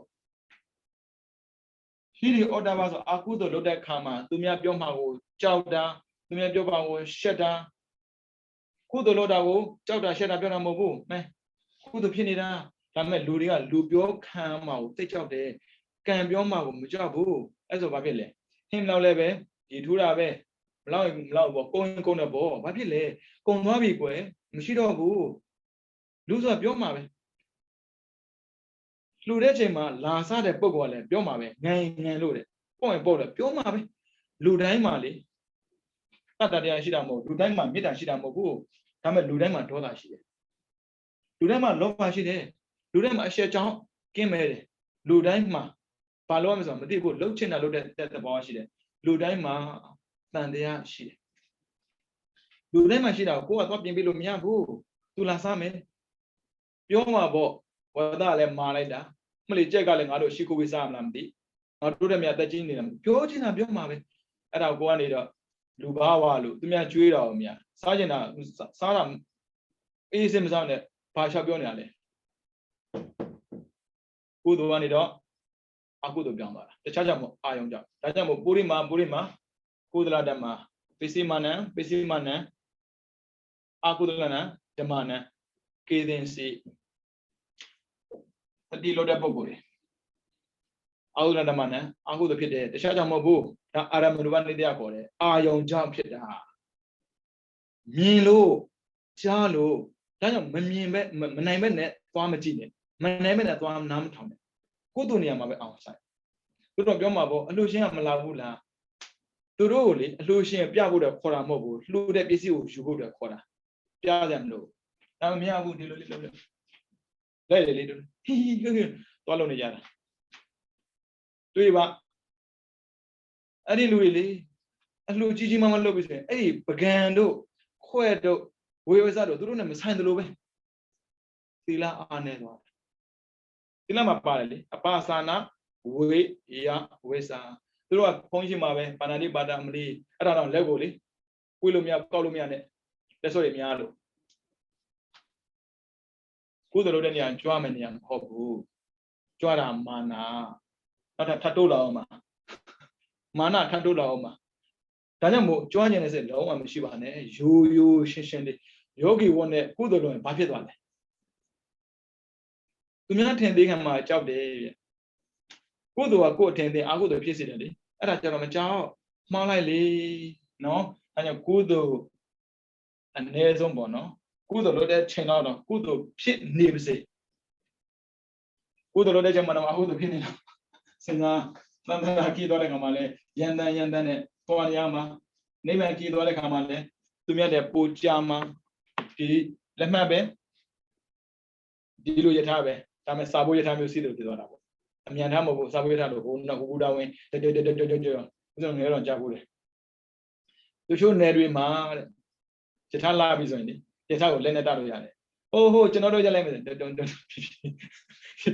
ဟိရိဩတ္တပါဆိုအာကုသို့လှုပ်တဲ့ခံမှာသူများပြောမှကိုကြောက်တာသူများပြောပါကိုရှက်တာကုသို့လှုပ်တာကိုကြောက်တာရှက်တာပြောတာမဟုတ်ဘူးမဲကုသို့ဖြစ်နေတာဒါပေမဲ့လူတွေကလူပြောခံမှာကိုသိကြောက်တယ်ကံပြောမှာကိုမကြောက်ဘူးအဲ့ဆိုဘာဖြစ်လဲဟင်းလောက်လည်းပဲဒီထူးတာပဲမလောက်ပေါ့ကုန်းတဲ့ပေါ့ဘာဖြစ်လဲကုံသွားပြီကွယ်မရှိတော့ဘူးလူဆိုတာပြောမှာပဲလှူတဲ့ချိန်မှာလာစားတဲ့ပုံကလည်းပြောမှာပဲငံလို့တဲ့ပေါ့တယ်ပြောမှာပဲလူတိုင်းမှာလေတတတရားရှိတာမဟုတ်လူတိုင်းမှာမေတ္တာရှိတာမဟုတ်ဘူးဒါပေမဲ့လူတိုင်းမှာဒေါသရှိတယ်လူတိုင်းမှာလောဘရှိတယ်လူတိုင်းမှာအရှက်ကြောင့်ကင်းမဲ့တယ်လူတိုင်းမှာဘာလို့ရမလဲဆိုတော့မသိဘူးလှုပ်ချင်တာလှုပ်တဲ့သဘောရှိတယ်လူတိုင်းမှာတန်တရားရှိတယ်လူတိုင်းမှာရှိတာကိုကသွားပြင်ပြလို့မရဘူးသူလာစားမယ်ပြောမှာပေါ့ဝါဒလည်းမာလိုက်တာမလီကြက်ကလည်းငါတို့ရှိခိုးဝေးစားမလားမသိငါတို့တည်းမြတ်တက်ကြီးနေတာပြောချင်တာပြောမှာပဲအဲ့ဒါကိုကနေတော့လူဘာဝလို့သူများကြွေးတော်မြတ်စားချင်တာစားတာအေးစင်မစားနဲ့ဘာလျှောက်ပြောနေတာလဲကုသိုလ်ကနေတော့အကုသိုလ်ပြောင်းသွားတာတခြားကြောင့်မအာယုံကြောင့်ဒါကြောင့်မို့ပုရိမာကုသလဓမ္မပိစိမနံအကုသလနံဓမ္မနံကေသင်စီတတိလို့တဲ့ပုဂ္ဂိုလ်တွေအကုသလဓမ္မနံအကုသိုလ်ဖြစ်တယ်တခြားကြောင့်မဟုတ်ဘူးဒါအာရမဏုပနိတ္တယခေါ်တယ်အာယုံကြောင့်ဖြစ်တာမြင်လို့ကြားလို့ဒါကြောင့်မမြင်ပဲမနိုင်ပဲနဲ့သွားမကြည့်နဲ့မနိုင်ပဲနဲ့သွားနားမထောင်နဲ့ကိုယ်တို့နေရာမှာပဲအောင်ဆိုင်သူတို့ပြောမှာပေါ့အလှရှင်ကမလာဘူးလားသူတို့ကိုလေအလှရှင်ပြဖို့တော့ခေါ်တာမဟုတ်ဘူးလှူတဲ့ပစ္စည်းကိုယူဖို့တော့ခေါ်တာပြရတယ်မလို့ဒါမမြင်ဘူးဒီလိုလေးလုပ်လဲလေတို့ဟီသွားလို့နေကြတာတွေ့ပါအဲ့ဒီလူတွေလေအလှကြီးမလုပ်ပြီဆိုရင်အဲ့ဒီပကံတို့ခွဲ့တို့ဝေဝစတို့သူတို့နဲ့မဆိုင်သလိုပဲသီလအားနေသွားတယ်သီလမှာပါတယ်လေအပါစာနာဝေယဝေစာသူတို့ကဖုံးရှိမှာပဲပါဏာတိပါဒမလီအဲ့ဒါတော့လက်ကိုလေကွေးလို့မရကောက်လို့မရနဲ့လက်စောတွေများလို့ကုသိုလ်လုပ်တဲ့နေရာကြွားမယ်နေရာမဟုတ်ဘူးကြွားတာမာနာနောက်ထပ်တိုးလာအောင်မာနထပ်တိုးလာအောင်ဒါကြောင့်မို့ကြွားခြင်းနဲ့စိတ်လုံးဝမရှိပါနဲ့ရိုးရှင်းလေးယောဂီဝတ်နဲ့ကုသိုလ်လုပ်ရင်ဘာဖြစ်သွားလဲသူများထင်သေးခံမှာကြောက်တယ်ကုသိုလ်ကကိုယ်အထင်သေးအကုသိုလ်ဖြစ်စေတယ်လေအဲ့ဒါကြတော့မကြောက်မှားလိုက်လေနော်အဲကြောင့်ကုသိုလ်အနည်းဆုံးပေါ့နော်ကုသိုလ်လုပ်တဲ့ချိန်တော့ကုသိုလ်ဖြစ်နေပါစေကုသိုလ်လုပ်တဲ့ချိန်မှာတော့အကုသိုလ်ဖြစ်နေတာစဉ်းစားသံဃာကြီးတော်တဲ့ခါမှာလဲယန္တန်နဲ့ပေါ်ရမှာနိဗ္ဗာန်ကြီးတော်တဲ့ခါမှာလဲသူမြတ်တဲ့ပူကြမှာဒီလက်မှတ်ပဲဒီလိုယထာပဲဒါမဲ့စာဖို့ယထာမျိုးစီးတယ်ဖြစ်သွားတာပေါ့အမြန်ထားမဟုတ်ဘူးစာဖို့ယထာလို့ဟိုဘုဒ္ဓဝင်တွဦးဇုံငယ်တော့ကြားဖို့တယ်သူချို့နယ်တွေမှာတဲ့ယထာလာပြီဆိုရင်ယထာကိုလက်နဲ့တတ်လို့ရတယ်ဟိုကျွန်တော်တို့ရက်လိုက်မယ်ယ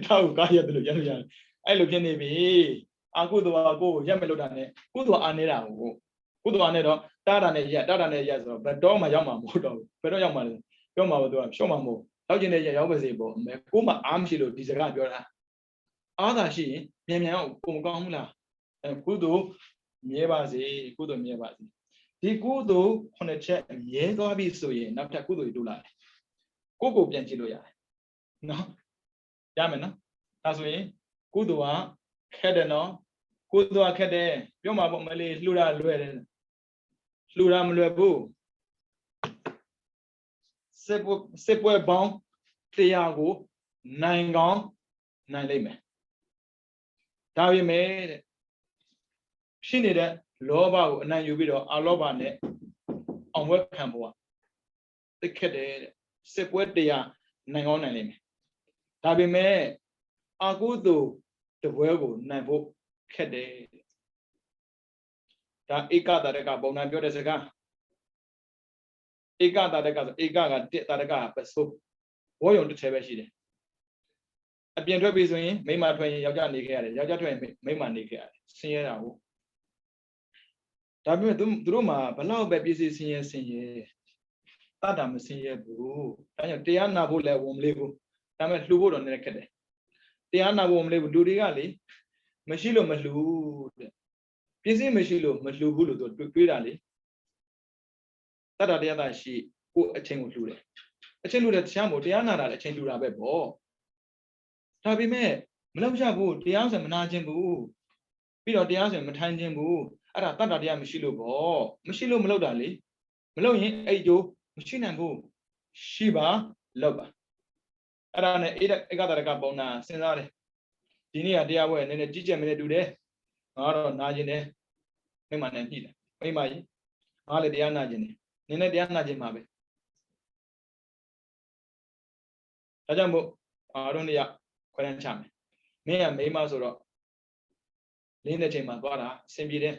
ထာကိုကားရတယ်လို့ရက်လို့ရတယ်အဲ့လိုဖြစ်နေပြီအကုသိုလ်ကကိုရက်မလို့တာနဲ့ကုသိုလ်အာနေတာကိုကုသိုလ်အာနေတော့တာတာနဲ့ရက်ဆိုတော့ဘယ်တော့မှရောက်မှာမဟုတ်တော့ဘူးဘယ်တော့ရောက်မှာလဲပြောမှာတော့သူကရှော့မှာမဟုတ်ရောက်ကျင်တဲ့ရက်ရောက်ပါစေပေါ့မဲကိုမှအားမရှိလို့ဒီစကားပြောတာအားသာရှိရင်မြန်အောင်ပုံကောင်းဘူးလားကုသိုလ်မြဲပါစေကုသိုလ်မြဲပါစေဒီကုသိုလ်ခုနှစ်ချက်မြဲသွားပြီဆိုရင်နောက်ထပ်ကုသိုလ်တွေတိုးလာတယ်ကိုပြန်ကြည့်လို့ရတယ်နော်ရမယ်နော်ဒါဆိုရင်ကုသိုလ်ကခက်တယ်နော်ကုသိုလ်ကခက်တယ်ပြောမှာပေါ့မလေးလှူတာလွယ်တယ်လှူတာမလွယ်ဘူးစစ်ပွဲပေါင်းတရားကိုနိုင်ကောင်းနိုင်လိမ့်မယ်ဒါပေမဲ့ဖြစ်နေတဲ့လောဘကိုအနိုင်ယူပြီးတော့အလောဘနဲ့အောင်ပွဲခံဖို့ကသိခက်တယ်တဲ့စစ်ပွဲတရားနိုင်ကောင်းနိုင်လိမ့်မယ်ဒါပေမဲ့အကုသိုလ်တပွဲကိုနိုင်ဖို့ ခက်တယ်ဒါဧကတာရကပုံနာပြောတဲ့စကားဧကတာရကဆိုဧကကတစ်တာရကပစိုးဘောယုံတစ်ထဲပဲရှိတယ်အပြင်ထွက်ပြီဆိုရင်မိမထွက်ရင်ယောက်ျားနေခဲ့ရတယ်ယောက်ျားထွက်ရင်မိမနေခဲ့ရတယ်ဆင်းရဲတာဟုတ်ဒါပေမဲ့သူတို့မှာဘလောက်ပဲပြည့်စည်ဆင်းရဲတတ်တာမဆင်းရဲဘူးဒါကြောင့်တရားနာဖို့လည်းဝန်မလေးဘူးဒါပေမဲ့လှူဖို့တော့နည်းနည်းခက်တယ်တရားနာဖို့မလေးဘူးလူတွေကလေမရှိလို့မလှူတဲ့ပြည့်စည်မရှိလို့မလှူဘူးလို့သူတွေးတာလေတတ်တာတရားသာရှိကိုအချင်းကိုလှူတယ်အချင်းလှူတဲ့တရားမို့တရားနာတာလည်းအချင်းလှူတာပဲပေါ့ဒါပေမဲ့မလောက်ရဘူးတရားဆိုမနာခြင်းဘူးပြီးတော့တရားဆိုမထိုင်ခြင်းဘူးအဲ့ဒါတတ်တာတရားမရှိလို့ပေါ့မရှိလို့မလောက်တာလေမလောက်ရင်အဲ့ကျိုးမရှိနိုင်ဘူးရှိပါလောက်ပါအဲ့ဒါနဲ့ဧကတာရကပုံနာစဉ်းစားတယ်ဒီနေ့ကတရားပွဲနည်းနည်းကြည့်ကြမနေတူတယ်ငါတော့နာကျင်တယ်မိမနဲ့ညှိတယ်မိမကြီးငါလည်းတရားနာကျင်တယ်နည်းနည်းတရားနာကျင်မှာပဲဒါကြောင့်မို့အားလုံးတွေကခွဲတန်းချမယ်မင်းကမိမဆိုတော့လင်းတဲ့ချိန်မှာသွားတာအဆင်ပြေတယ်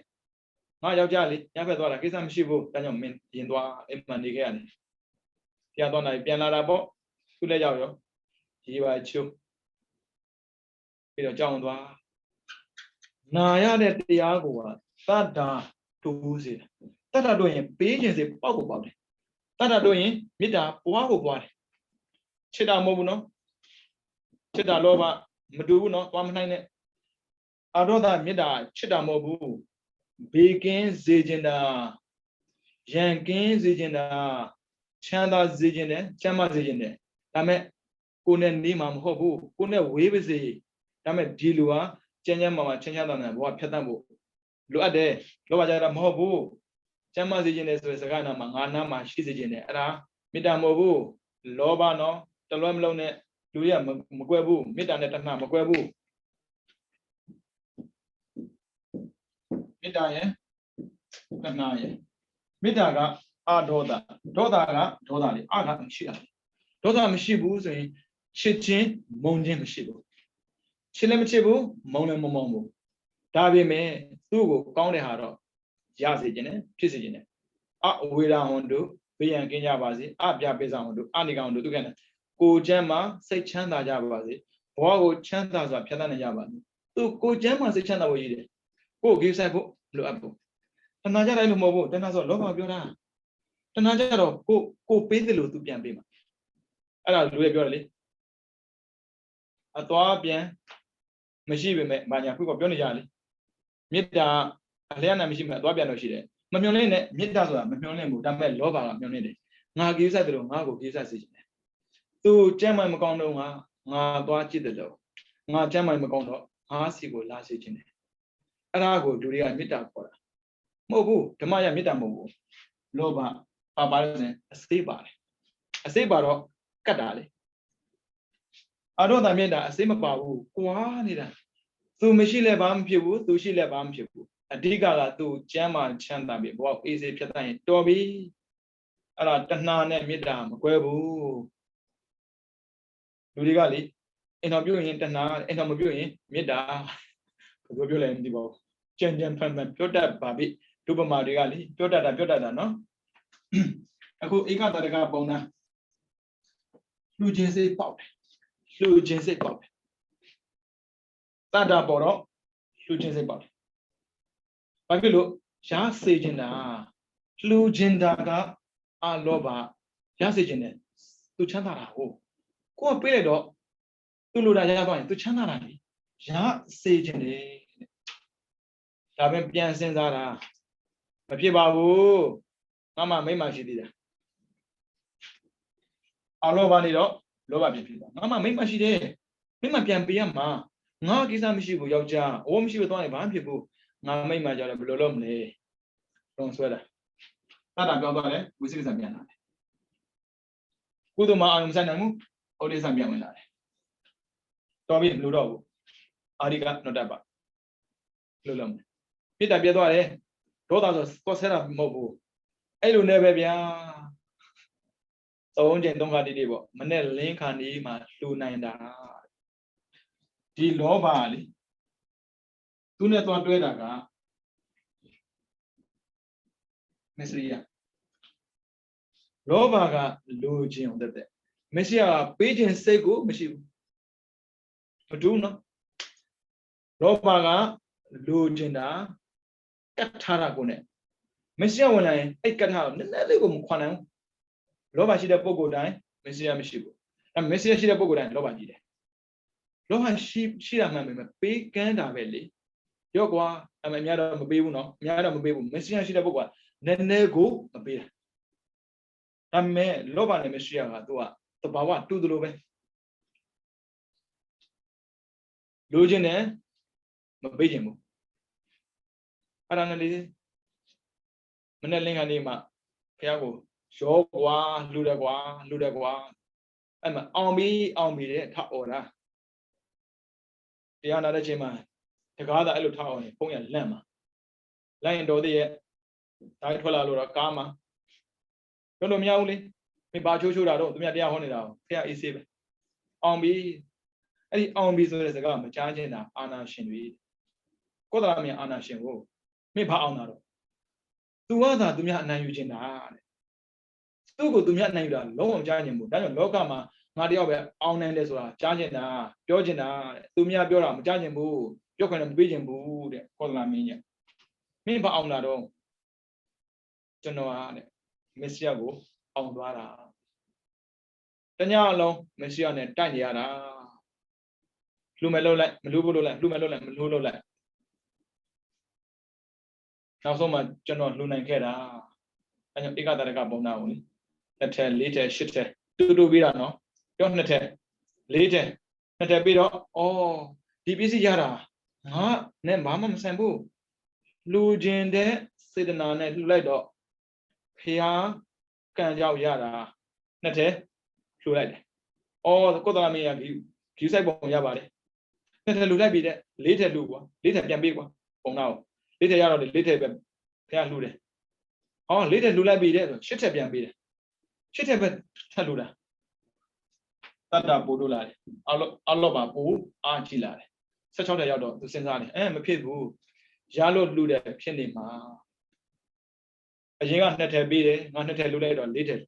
ငါယောက်ျားလေးညဘက်သွားတာကိစ္စမရှိဘူးဒါကြောင့်မင်းရင်သွားအိမ်မှာနေခဲ့ရတယ်ပြန်သွားနိုင်ပြန်လာတာပေါ့သူ့လည်းရောက်ရောရေးပါချိုးပြီးတော့ကြောင်းသွားနာရတဲ့တရားကိုကတတ္တာတိုးစေတတ္တာတို့ရင်ပေးခြင်းစေပေါက်ကိုပေါက်တယ်တတ္တာတို့ရင်မေတ္တာပွားကိုပွားတယ်ချစ်တာမဟုတ်ဘူးနော်ချစ်တာလောဘမတူဘူးနော်သွားမနိုင်နဲ့အာရောဒမေတ္တာချစ်တာမဟုတ်ဘူးဘေကင်းစေခြင်းတာရန်ကင်းစေခြင်းတာချမ်းသာစေခြင်းနဲ့ချမ်းသာစေခြင်းနဲ့ဒါမဲ့ကိုယ်နဲ့နေမှာမဟုတ်ဘူးကိုယ်နဲ့ဝေးပါစေဒါမဲ့ဒီလူဟာကျမ်းမာချမ်းသာတဲ့ဘဝဖြတ်သန်းဖို့လိုအပ်တယ်လောဘကြတာမဟုတ်ဘူးချမ်းသာစေခြင်းနဲ့ဆိုတဲ့စကားနာမှာငါနာမှာရှိစေခြင်းနဲ့အဲ့ဒါမေတ္တာမဟုတ်ဘူးလောဘနော်တလွဲမလုံးနဲ့လူရမကွဲဘူးမေတ္တာနဲ့တဏှာမကွဲဘူးမေတ္တာရဲ့တဏှာရဲ့မေတ္တာကအာဒေါသဒေါသကဒေါသလေအာကမရှိတာဒေါသမရှိဘူးဆိုရင်ချစ်ချင်းမုန်းခြင်းမရှိဘူးချစ်လည်းမချစ်ဘူးမုန်းလည်းမမုန်းဘူးဒါပေမဲ့သူ့ကိုကောင်းတဲ့ဟာတော့ရစေခြင်းနဲ့ဖြစ်စေခြင်းနဲ့အဝေရာဟွန်တို့ဘေးရန်ကင်းကြပါစေအပြပိစာဟွန်တို့အနိကောင်တို့သူကကိုကျမ်းမှာစိတ်ချမ်းသာကြပါစေဘဝကိုချမ်းသာစွာဖြတ်သန်းနိုင်ကြပါစေသူကိုကျမ်းမှာစိတ်ချမ်းသာဖို့ရည်တယ်ကိုဂိဆိုင်ဖို့လိုအပ်ဖို့တဏှာကြတိုင်းလို့မဟုတ်ဘူးတဏှာဆိုလောဘပြောတာတဏှာကြတော့ကိုပေးတယ်လို့သူပြန်ပေးမှာအဲ့ဒါလူတွေပြောတယ်လေအသွားပြန်မရှိပေမဲ့ဘာညာခုကပြောနေကြလေမေတ္တာအလျက်နဲ့မရှိမှအသွားပြန်တော့ရှိတယ်မမျောလင့်နဲ့မေတ္တာဆိုတာမမျောလင့်ဘူးဒါပေမဲ့လောဘကမျောလင့်တယ်ငါဂိဆိုင်တယ်လို့ငါကိုဂိဆိုင်စေချင်တယ်သူကျမ်းမိုင်မကောင်းတော့ငါသွားကြည့်တယ်လို့ငါကျမ်းမိုင်မကောင်းတော့ငါစီကိုလာစေချင်တယ်အဲ့ဒါကိုလူတွေကမေတ္တာခေါ်တာမဟုတ်ဘူးဓမ္မရမေတ္တာမဟုတ်ဘူးလောဘပါလို့ဆိုရင်အစိပ်ပါတယ်အစိပ်ပါတော့ကတ်တာလေအာရောဒမေတ္တာအစိပ်မပါဘူးကွာနေတာသူမရှိလဲဘာမှမဖြစ်ဘူးသူရှိလဲဘာမှမဖြစ်ဘူးအဓိကကသူကျမ်းမာချမ်းသာပြီဘောအေးစေဖြတ်တိုင်းတော်ပြီအဲ့ဒါတဏှာနဲ့မေတ္တာမကွဲဘူးလူတွေကလေအင်တော်ပြုရင်တဏှာအင်တော်မပြုရင်မေတ္တာဘယ်လိုပြောလဲမသိပါဘူးကြံဖန်ပြောတတ်ပါပြီဒုပမာတွေကလေပြောတတ်တာနော်အခုဧကတရကပုံနာလှူခြင်းစိတ်ပေါက်တယ်လှူခြင်းစိတ်ပေါက်တယ်တတ္တာပေါ်တော့လှူခြင်းစိတ်ပေါက်တယ်ဘာဖြစ်လို့ရစေခြင်းတာလှူခြင်းတာကအလောဘရစေခြင်းနဲ့သူချမ်းသာတာဟုတ်ကိုကပေးလိုက်တော့သူ့လိုတာရသွားရင်သူချမ်းသာတာလေရစေခြင်းတယ်ဒါပဲပြန်စဉ်းစားတာမဖြစ်ပါဘူးငါမှမိမရှိသေးတာအလောဘနေတော့လောဘဖြစ်သွားငါမှမိမရှိတယ်မိမပြန်ပေးရမှာငါကိစ္စမရှိဘူးယောက်ျားအိုးမရှိဘူးသွားရင်ဘာမှဖြစ်ဘူးငါမိကြတော့ဘယ်လိုလုပ်မလဲတုံဆွဲတာတတ်တာပြောသွားတယ်ဝိသိကိစ္စပြန်လာတယ်ကုသိုလ်မှာအာရုံမဆိုင်နိုင်ဘူးဩဒိစ္စပြန်ဝင်လာတယ်တော်ပြီမလို့တော့ဘူးအာရိကနောတ္တပလို့လုံးမေတ္တာပြတ်သွားတယ်ဒေါသဆိုသွားဆဲတာမဟုတ်ဘူးအဲ့လိုနဲ့ပဲဗျာသုံးချိန်သုံးခါတိတိပေါ့မနဲ့လင်းခါနေမှာလှူနိုင်တာဒီလောဘလေ သူနဲ့သွားတွဲတာကမစ္စရိယလောဘကလိုချင်အောင်တဲ့မစ္စရိယကပေးခြင်းစိတ်ကိုမရှိဘူးမတူးနော်လောဘကလိုချင်တာကတ်ထားတာကို ਨੇ မစ္စရိယဝင်လာရင်အဲ့ကတ်ထားကိုနည်းနည်းလေးကိုမခွန်နိုင်ဘူးလောဘရှိတဲ့ပုံကိုယ်တိုင်းမစ္စရိယမရှိဘူးအဲ့မစ္စရိယရှိတဲ့ပုံကိုယ်တိုင်းလောဘကြီးတယ်လောဘရှိတာမှန်ပေမဲ့ပေးကမ်းတာပဲလေရော့ကွာအမအများတော့မပေးဘူးနော်အများတော့မပေးဘူးမစ္စရိယရှိတဲ့ပုံကနည်းနည်းကိုမပေးတာဒါပေမဲ့လောဘနဲ့မစ္စရိယကသူကတဘာဝတူသလိုပဲလိုချင်တယ်မပေးချင်ဘူးအဲ့ဒါနဲ့လေမနေ့လင်းကနေမှဖះကိုရောကွာလှူတယ်ကွာအဲ့မှာအောင်ပြီတဲ့ထအော်တာတရားနာတဲ့ချိန်မှာတကားသားအဲ့လိုထအော်နေဖုံးရလန့်မှာလိုက်ရင်တော်သေးရဲ့ဒါထွက်လာလို့တော့ကားမှာတို့လို့မရဘူးလေမင်းဘာချိုးတာတော့သူများတရားဟောနေတာဖះအေးဆေးပဲအောင်ပြီအဲ့ဒီအောင်ပြီဆိုတဲ့စကားမကြားချင်တာအာနာရှင်တွေကောသလမြင်အာနာရှင်ကိုမင်းဘာအောင်တာတော့သူကသာသူများအနိုင်ယူချင်တာတဲ့သူ့ကိုသူများအနိုင်ယူတာလုံးဝမကြားချင်ဘူးဒါကြောင့်လောကမှာငါတယောက်ပဲအောင်နိုင်တယ်ဆိုတာကြားချင်တာပြောချင်တာတဲ့သူများပြောတာမကြားချင်ဘူးပြောခွင့်လည်းမပေးချင်ဘူးတဲ့ကောသလမင်းကြီးမင်းဘာအောင်တာတော့ကျွန်တော်ဟာတဲ့မစ္စရိယကိုအောင်သွားတာတညအလုံးမစ္စရိယနဲ့တိုက်နေရတာလှူမယ်လို့လိုက်မလှူဘူးလို့လိုက်လှူမယ်လို့လိုက်မလှူလို့လိုက်နောက်ဆုံးမှကျွန်တော်လှူနိုင်ခဲ့တာအဲကြောင့်ဧကတရကပုံနာကိုလေ2ထက်4ထက်8ထက်တူပြီးတာနော်ပြော2ထက်4ထက်2ထက်ပြီးတော့ဩဒီပစ္စည်းရတာငါနဲ့ဘာမှမဆိုင်ဘူးလှူခြင်းတဲ့စေတနာနဲ့လှူလိုက်တော့ဖျားကံကြောက်ရတာ2ထက်လှူလိုက်တယ်ဩကိုယ်တော်မင်းကဒီဆိုင်ပုံရပါတယ်2ထက်လှူလိုက်ပြီတဲ့4ထက်လှူကွာ4ထက်ပြန်ပေးကွာပုံနာကို4ထက်ရတော့4ထက်ပဲဖျားလှူတယ်ဟော4ထက်လှူလိုက်ပြီတဲ့ဆို8ထက်ပြန်ပေးတယ်8ထက်ပဲထပ်လှူတာတတ္တပို့လို့လာတယ်အလောပါပို့အားကြည့်လာတယ်16ထက်ရောက်တော့သူစဉ်းစားတယ်မဖြစ်ဘူးရလို့လှူတယ်ဖြစ်နေမှာအရင်က2ထက်ပေးတယ်ငါ2ထက်လှူလိုက်တော့4ထက်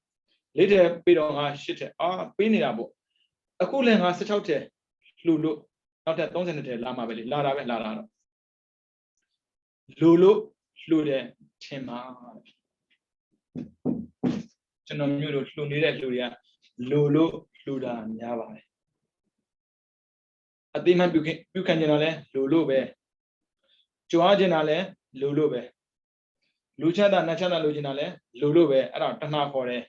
ပေးတော့ငါ8ထက်ပေးနေတာပေါ့အခုလည်းငါ16ထက်လှူလို့နောက်ထပ်32ထက်လာမှာပဲလေလာတာတော့လှူလို့လှူတယ်ထင်မှာကျွန်တော်မျိုးတို့လှူနေတဲ့လူတွေကလှူလို့လှူတာများပါတယ်အတိမပြုခံကျင်တာလဲလှူလို့ပဲကြွားကျင်တာလဲလှူလို့ပဲလူချမ်းသာနတ်ချမ်းသာလိုချင်တာလဲလှူလို့ပဲအဲ့ဒါတဏှာခေါ်တယ်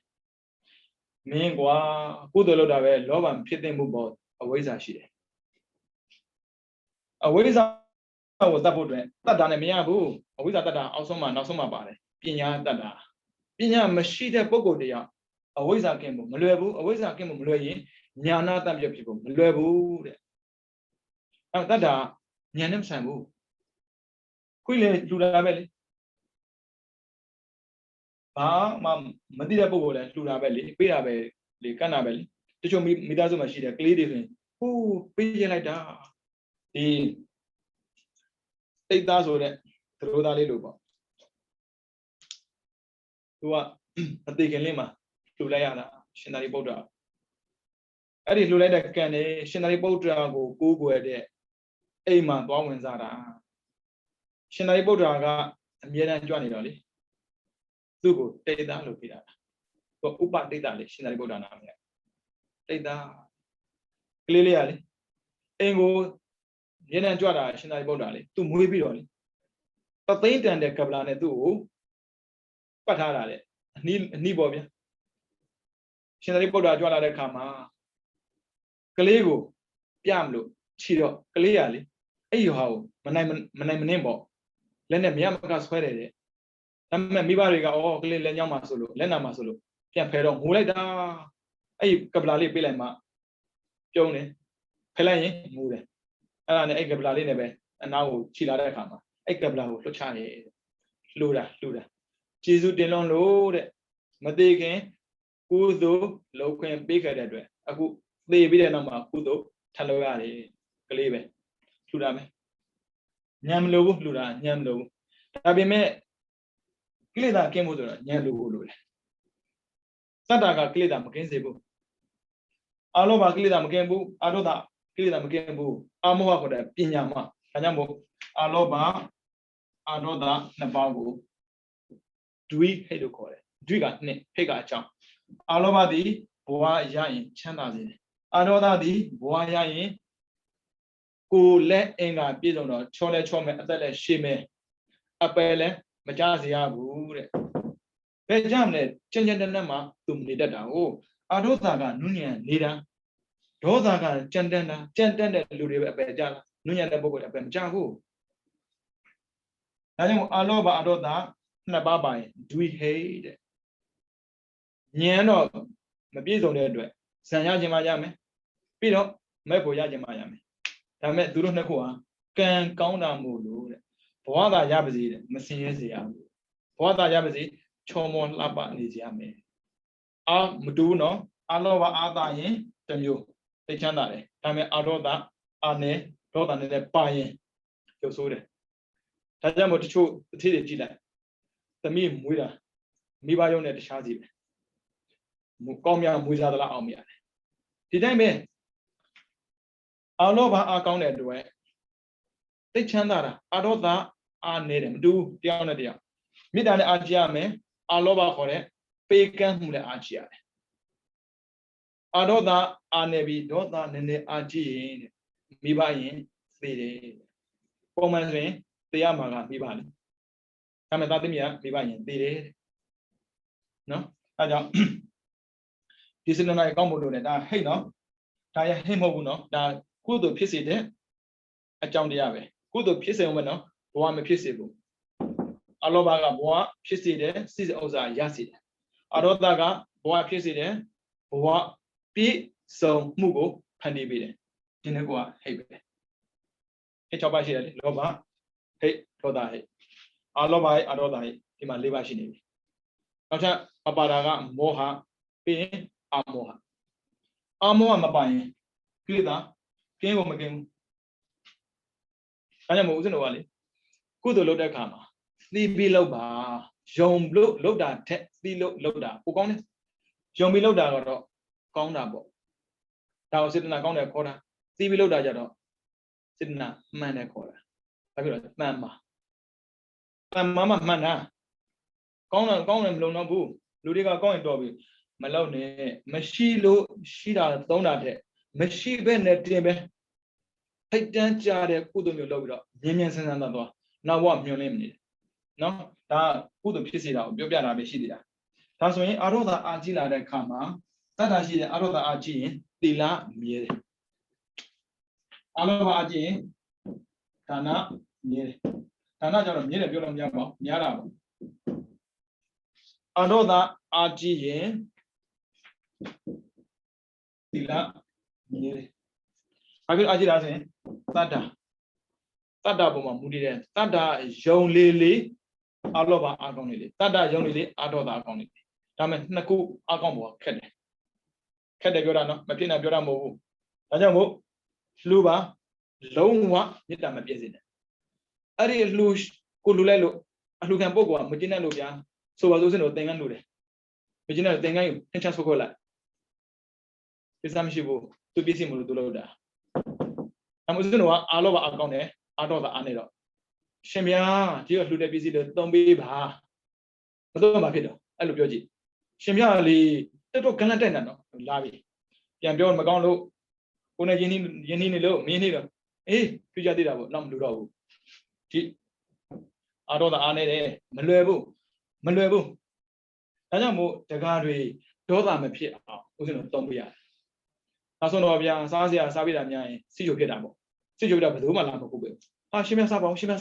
မင်းကွာကုသိုလ်လုပ်တာပဲလောဘဖြစ်တဲ့မှုပေါ်အဝိဇ္ဇာရှိတယ်အဝိဇ္ဇာကိုတတ်ဖို့အတွက်တတ်တာနဲ့မရဘူးအဝိဇ္ဇာတတ်တာအောက်ဆုံးမှာနောက်ဆုံးမှာပါတယ်ပညာတတ်တာပညာမရှိတဲ့ပုဂ္ဂိုလ်တရားအဝိဇ္ဇာကင်းဖို့မလွယ်ဘူးအဝိဇ္ဇာကင်းဖို့မလွယ်ရင်ညာနာတတ်ပြဖြစ်ဖို့မလွယ်ဘူးတဲ့အဲ့တတ်တာညာနဲ့မဆိုင်ဘူးခွေးလေလှူတာပဲလေဘာမှမသိတဲ့ပုဂ္ဂိုလ်လည်းလှူတာပဲလေပေးတာပဲလေကန့်တာပဲလေတချို့မိသားစုမှာရှိတဲ့ကလေးတွေဆိုရင်ဟိုးပေးရလိုက်တာဒီတိတ်သားဆိုတဲ့သရိုးသားလေးလို့ပေါ့သူကအသေးခင်လေးမှာလှူလိုက်ရတာရှင်သာရိပုတ္တရာအဲ့ဒီလှူလိုက်တဲ့ကံနဲ့ရှင်သာရိပုတ္တရာကိုကိုးကွယ်တဲ့အိမ်မှာသွားဝင်စားတာရှင်သာရိပုတ္တရာကအမြဲတမ်းကြွနေတော့လေသူ့ကိုတိတ်သားလို့ပြတာသူဥပတိတ်သားလေရှင်သာရိပုတ္တရာနာမည်တိတ်သားကလေးလေးရလေအိမ်ကိုအမြဲတမ်းကြွတာရှင်သာရိပုတ္တရာလေသူ့မွေးပြီးတော့လေတသိန်းတန်တဲ့ကပလာနဲ့သူ့ကိုပတ်ထားတာလေအနီးပေါ့ဗျာရှင်သာရိပုတ္တရာကြွလာတဲ့အခါမှာကလေးကိုပြမလို့ခြေတော့ကလေးရလေအဲ့ဒီဟာကိုမနိုင်မနှင်းပေါ့လက်နဲ့မရမကဆွဲတယ်တဲ့ဒါပေမဲ့မိဘတွေကကလေးလက်ညောင်းမှာဆိုလို့လက်နာမှာဆိုလို့ပြန်ဖယ်တော့ငိုလိုက်တာအဲ့ဒီကပလာလေးပေးလိုက်မှပြုံးတယ်ဖယ်လိုက်ရင်ငိုတယ်အဲ့ဒါနဲ့အဲ့ကပလာလေးနဲ့ပဲအနာကိုခြိလာတဲ့အခါမှာအဲ့ကပလာကိုလှုပ်ချတယ်လှူတာကျေးဇူးတင်လွန်လို့တဲ့မသေးခင်ကုသိုလ်လုပ်ခွင့်ပေးခဲ့တဲ့အတွက်အခုသေပြီးတဲ့နောက်မှာကုသိုလ်ထပ်လုပ်ရတယ်ကလေးပဲလှူတာပဲ nhầm lâu lù ra nhầm lâu ta bị mẹ cái là cái một rồi nhầm lâu lù này sát ra cái là một cái gì bu alo ba cái là một cái bu alo ta cái là một cái bu amo hoa có đẹp pin nhà mà cái nhà một alo ba alo ta là bao bu đuôi hay được gọi đuôi cả nè hay cả chăng alo ba đi bùa dài chăn ta gì alo ta đi bùa dài cô lẽ anh à biết rồi nó cho mẹ ta lại xem mẹ apel lẽ mà cha gì à bù đấy bây giờ này chân chân chân mà tụm đi đất đảo alo ta cả núi nhà đi ra đó ta cả chân chân này lùi đi bây giờ núi nhà này bố cái bây giờ hú là nhưng alo ba alo ta là ba bài đuôi hay đấy nhớ nó mà biết rồi đấy sáng nhà chỉ mà ra mẹ biết đó mấy buổi ra chỉ mà ra mẹဒါမဲ့သူတို့နှစ်ခုဟာကံကောင်းတာမို့လို့တဲ့ဘဝသာရပါစေတဲ့မစင်ရဲစေရဘူးဘဝသာရပါစေချော်မောလှပနေစေရမယ်အာမတူဘူးနော်အလောဘအာသာရင်တစ်မျိုးသိချမ်းသာတယ်ဒါမဲ့အာရောသအာနဲ့ဒေါသနဲ့ပါရင်ကျုပ်ဆိုးတယ်ဒါကြောင့်မို့တချို့အသေးတွေကြည့်လိုက်သမီးမွေးတာမိဘရုံနဲ့တခြားစီပဲကောင်းမြတ်မွေးစားသလားအောင်မြတ်တယ်ဒီတိုင်းပဲအလောဘအာကောင်းတဲ့အတွက်သိချမ်းသာတာအရောသအာနေတယ်မတူတယောက်နဲ့တယောက်မေတ္တာနဲ့အာကြည့်ရမယ်အလောဘခေါ်တဲ့ပေးကမ်းမှုနဲ့အာကြည့်ရတယ်အရောသအာနေပြီးဒေါသနည်းနည်းအာကြည့်ရင်မိဘရင်သိတယ်ပုံမှန်ဆိုရင်တရားမှာကမိဘလေဒါမဲ့သာသမီးကမိဘရင်သိတယ်နော်အဲကြောင့်ဒီစနစ်နဲ့ကောင်းဖို့လို့လေဒါဟိတ်နော်ဒါရဟိတ်မဟုတ်ဘူးနော်ဒါကုသိုလ်ဖြစ်စေတဲ့အကြောင်းတရားပဲကုသိုလ်ဖြစ်စေအောင်ပဲနော်ဘဝမဖြစ်စေဘူးအလောဘကဘဝဖြစ်စေတဲ့စိတ်ဥစ္စာရစေတယ်အရောသကဘဝဖြစ်စေတဲ့ဘဝပြည့်စုံမှုကိုဖန်တီးပေးတယ်ဒီနေ့ကဟိတ်ပဲဟိတ်၆ပါးရှိတယ်လေလောဘဟိတ်ဒေါသဟိတ်အလောဘဟိတ်အရောသဟိတ်ဒီမှာ၄ပါးရှိနေပြီနောက်ထပ်မပါတာကမောဟပြီးရင်အမောဟမပါရင်ကိလေသာကင်းကိုမကင်းဘူးဒါကြောင့်မို့ဦးဇင်းတို့ကလေကုသိုလ်လုပ်တဲ့အခါမှာသီးပြီးလုပ်ပါယုံလို့လုပ်တာထက်သီးလို့လုပ်တာပိုကောင်းတယ်ယုံပြီးလုပ်တာကတော့ကောင်းတာပေါ့ဒါကိုစေတနာကောင်းတယ်ခေါ်တာသီးပြီးလုပ်တာကြတော့စေတနာမှန်တယ်ခေါ်တာဘာဖြစ်လို့မှန်မှာမှန်တာကောင်းတယ်မလုံတော့ဘူးလူတွေကကောင်းရင်တော့ပြီမလုံနဲ့မရှိလို့ရှိတာသုံးတာတဲ့မရှိဘဲနဲ့တင်ပဲထိုက်တန်းကြတဲ့ကုသိုလ်မျိုးလုပ်ပြီးတော့မြင်ဆန်းဆန်းသွားနောက်ဘဝမျှော်လင့်မနေတယ်နော်ဒါကုသိုလ်ဖြစ်စေတာကိုပြောပြတာပဲရှိသေးတာဒါဆိုရင်အာရောသအာကြည့်လာတဲ့အခါမှာတတ်တာရှိတဲ့အာရောသအာကြည့်ရင်သီလမြဲတယ်အာလောဘအာကြည့်ရင်ဒါနမြဲတယ်ဒါနကြတော့မြဲတယ်ပြောလို့မရပါဘူးများတာပေါ့အာရောသအာကြည့်ရင်သီလမြဲတယ်ဘာဖြစ်အာကြည့်လားဆိုရင်တတ္တပုံမှာမူတည်တယ်တတ္တယုံလေးအလောဘအာကောင်းလေးတတ္တယုံလေးအာဒေါသအာကောင်းလေးဒါမဲ့နှစ်ခုအာကောင်းပေါ်ခက်တယ်ပြောတာနော်မဖြစ်နိုင်ပြောတာမဟုတ်ဘူးဒါကြောင့်မို့လှူပါလုံးဝမေတ္တာမပြည့်စေနဲ့အဲ့ဒီလှူကိုလှူလိုက်လို့အလှူခံပုဂ္ဂိုလ်ကမကျင်းတဲ့လို့ဗျာဆိုပါစို့စင်တို့သင်္ကန်းလှူတယ်မကျင်းတဲ့သင်္ကန်းယူထင်ချဆွခွက်လိုက်ပြဿနာမရှိဘူးသူပြည့်စုံမလို့သူလုပ်တာအမှုစင်တို့ကအာလောဘအာကောင်းတယ်အာဒေါသအာနေတော့ရှင်ဗျာဒီကလှူတဲ့ပစ္စည်းတွေသုံးပေးပါမသုံးပါဖြစ်တော့အဲ့လိုပြောကြည့်ရှင်ဗျာလေတက်တော့ကလန့်တက်နေတော့လာပြီပြန်ပြောမကောင်းလို့ကိုနဲ့ရင်းနှီးနေလို့မင်းနေတော့အေးပြကြသေးတာပေါ့တော့မလူတော့ဘူးဒီအာဒေါသအာနေတယ်မလွယ်ဘူးဒါကြောင့်မို့တကားတွေဒေါသမဖြစ်အောင်ဦးဇင်းတို့သုံးပေးရတယ်နောက်ဆုံးတော့ဗျာစားစရာစားပြတာများရင်စိတ်ကြိုဖြစ်တာပေါ့စိတ်ကြိုတာဘယ်သူမှလာမဟုတ်ဘူးဟာရှင်မစားပါဘူးရှင်မ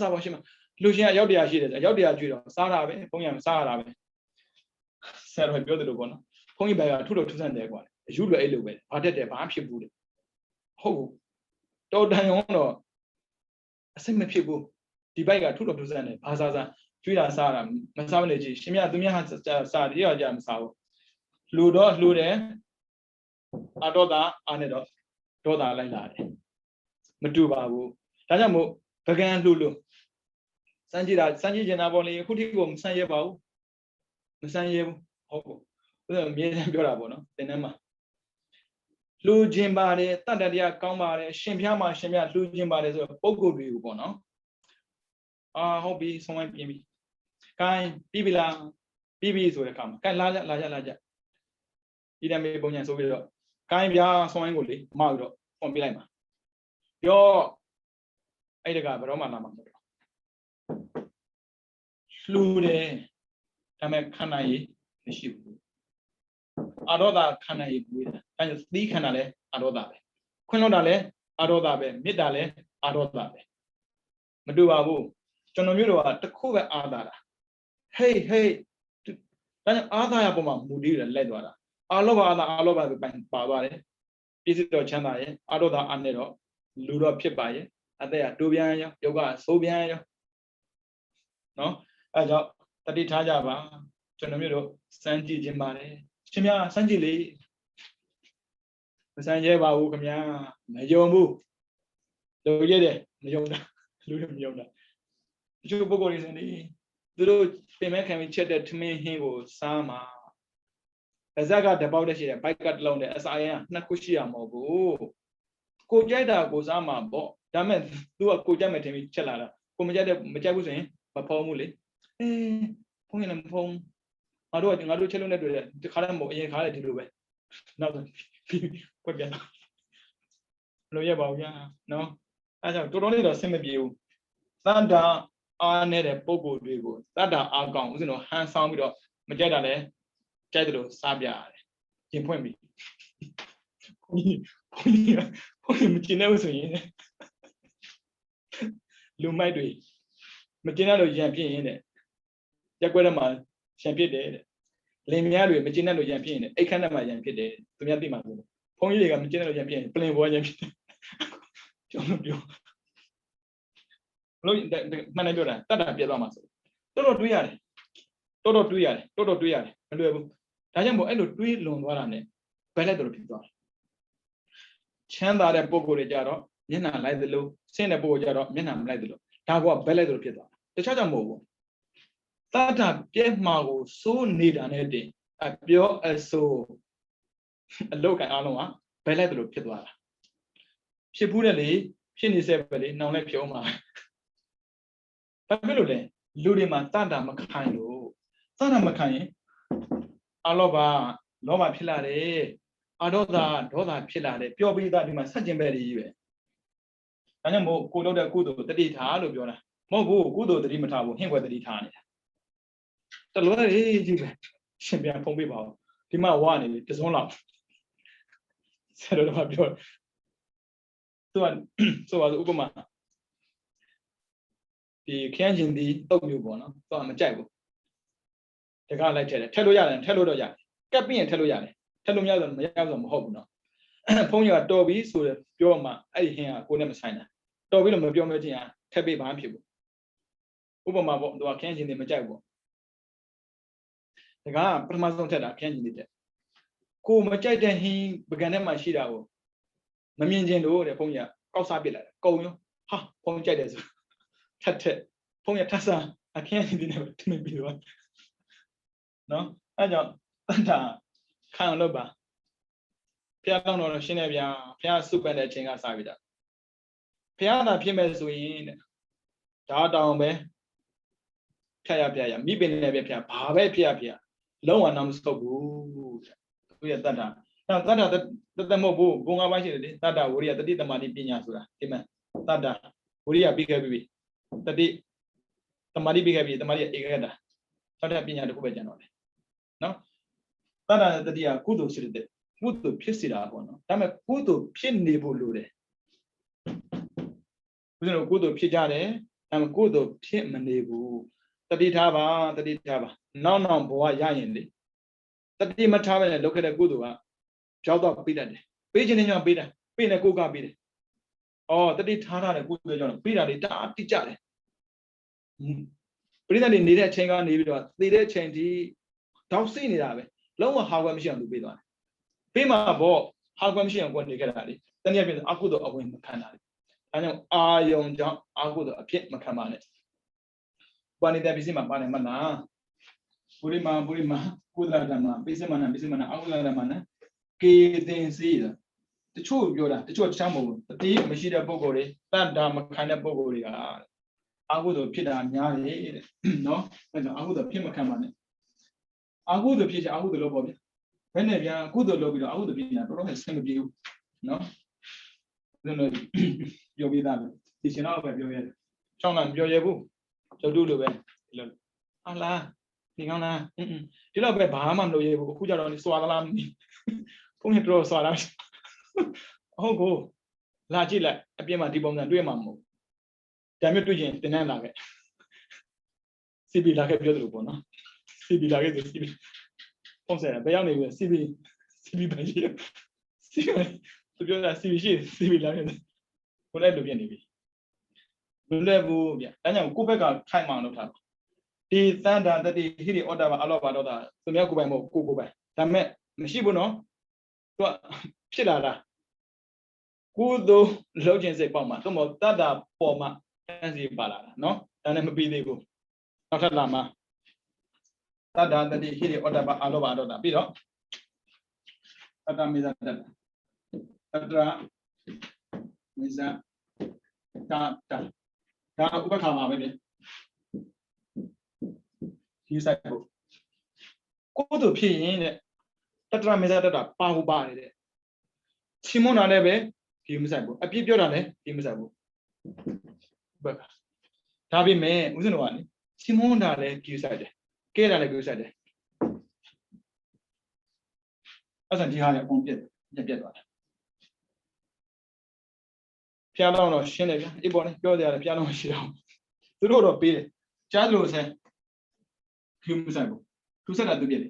လူရှင်ကရောက်တရားရှိတယ်ရောက်တရားကြွေတော့စားတာပဲဘုန်းကြီးကစားရတာပဲဆရာတော်ပြောတယ်လို့ပေါ့နော်ဘုန်းကြီးဘက်ကထုလို့ထူးဆန်းတယ်ကွာအယူလွယ်အဲ့လိုပဲဘာတက်တယ်ဘာဖြစ်ဘူးတဲ့ဟုတ်ဘူးတော်တန်ရုံတော့အစိတ်မဖြစ်ဘူးဒီဘက်ကထုလို့ထူးဆန်းတယ်ဘာစားကြွေတာစားတာမစားမနေကြည့်ရှင်မြတ်သူများစားတယ်ရောက်ကြမစားဘူးလူတော့လှူတယ်အဒေါသအာနေတော့ဒေါသလိုက်လာတယ်မတူပါဘူးဒါကြောင့်မို့ပကံလှူလို့ Sanji Janaboli, who did go Sanjabo? Sanjabo, Hobo. Million Purabo, the Nema. Lu Jimbari, Tandadia, Kambari, Shimpiama, Shimia, Lu Jimbari, Ogo Riubono. Ah, hobby, someone give me. Kind, Bibila, Bibi is will come. Kind Laja. Ida may bonya so will. Kind ya, someone will be, Magro, from Bilema. Yo, Edaga, Roma Lama. Flude, Tame Kanai, the ship. Aroda Kanai with, and the canale, Arodabe. Quinodale, Arodabe, Midale, Arodabe. Maduabu, Jonomura, the Kuva Adara. Hey, then Ada Aboma, Mudir, Ledwara. Alova the bank, Babare. Is it or Chanae, Aroda Anero, Lura Pibaye, and they are Dubiana, Yoga, Sobiana. No, I got Tadi Tajaba, Jonomiro, Sanji Jimbare, Chimia, Sanjili, Sanjeva Ukamia, Majomu, Loyede, Yona, Ludum Yona. Jubogo is in the payment can be chatted to me, he was Sama. As I got about the share, bike got loaned as I am, Nakushia Mogo. Kojada goes Ama, Bo, Damet, do a Kojamet Chelada, Komajada Majagusin, Papamuli. Pong and Pong. I do tell you the Kalamo in Kala to do it. Nothing. Loya, no. I have to only the same view. Santa are net a pogo drigo. Santa are gone, hands on with Majada, Jadro, Sabia. In point me. Machina Lumai. Machina champion in it. Jaguarama, champion dead. Lemiaru, Machina champion, a kind of my champion dead. To me, I think Pony Machina champion, playing one champion. The manager, that I be a master. Toto 2 years. Toto 2 years. Toto 2 years. And I am going to 3 long one. Better people. Chanda and Pogo Jaro, Yena like the low, Sena Bojaro, Menam like the low. Tago Belledo Pieta. The Chajamovo. Tata Piet Mago so need an eddy. A pure as so a look at Aloa, Belledo Pieta. She put a lay, she is everybody, now like Pioma. Pabulule, Ludima Tanda Macano. Tanda Macani. Aloba, Loma Pilare. Adoda, Doda Pilare, Pure be that in my such a very. I am more good or good, the data, Lubiona. More good, the Dimatabo, him with the Ditania. The Lord is Shimbia Pombibo. Dima one is one love. Said about your. So was Uguma. The Kanjin the Ogubono, so I'm a jago. The guy like Teloyan and Teloya. Cappy and Teloyan. Telomia, Mayazam Hobno. Ponya Dobby, so the Bioma, I hear, go never sign. Dobby, Bioma, Tabby by people. Ubama, do I can't in the Majago. The guy, Pramazon Tella, can't in it. Ko Majaja, he began my sheet out. Mamin Jendo, the Ponya, Osabilla, go, ha, Ponjadas. Tat, Ponya Tassa, I can't in the one. No, I don't. Can't loba. Piano or Shinavia, Pia Super and Chinga Savida. Piana Pimes win. Down be. Pia, me being never Pia, Pave Pia. Low one I'm so good. We are that. Now that the Mobu, Bunga Vashi, Tada, we are the money Pinasura. Amen. Tada, we are big heavy. The money big heavy, the money together. Tada Pina the Kubajano. No? That the dear Kudu should Kudu Pisida one. I'm a Kudu Pinni Bulude. We know Kudu Pijane, I'm a Kudu Pimanibu. The Ditava. No, boy, Yayindi. The Dimatava and look at a Gudua. Job of Bida. Pigeon in your bidder, Pin a Guga bidder. Oh, the Ditana, a good John, Pida, the dark teacher. Pretty needed change on the leader change. Don't see it. Lower how machine to be done. Pima ball, how machine when you get at it. Then you have been a good of win Canada. I know I young John, I would appear Macamane. Pani tapi sih mana mana. Puri mah, kudra dama, bisa mana, aku lah mana. Kita sih lah. Tecu biora, tecu campur. Tapi masih ada pokoknya. Tak ada makannya pokoknya. Aku tu pilih nyari, no. Aku tu pilih makan mana. Aku tu pilih aku tu lobo. Bener ya, aku tu lobo. Aku tu pilih. Terus saya pilih, no. Lalu yo biar. Di sini apa biar? Jangan biar bu. Jauh dulu be. Alah. Ni kau na, di luar berbahama lo ye, aku jalan di suara lam ni, kau ni terus suara, oh go, lagi lah, tapi mah di bawah dua mamu, jam itu je, tenan lagi, sibi lagi biar dulu pun, sibi lagi tu sibi, kau saya, bayang ni sibi baju, sibi, tu biar sibi lagi, kau leh tu biar ni, boleh bu biar, tanya aku pergi kai mana tu tak. Di tanda tadi hiri order Allah pada semua aku mau kuku bay. Tapi mesti puno, tu pilih lah. Kudo login se pama, tu mau tada pama nanti bala, no? Dan yang lebih dulu. Nak lama. Tada tadi hiri order Allah pada, bila tada misa tada, tada misa tada, tada aku pakai apa ni? Bisa tu. Kudo pilih ni, tada misa tada pahu balik ni. Simon ada be, kim sabu. Api biar ada, kim sabu. Baga. Tapi me, usen wani. Simon ada kim saja. Kira ada kim saja. Asal dia ada komplit, dia biar ada. Piano no, sini kan. Ibu ni, biar dia ada piano siapa. Terus orang pilih. Jadi saya kim sabu. Tu saya ada tu biar.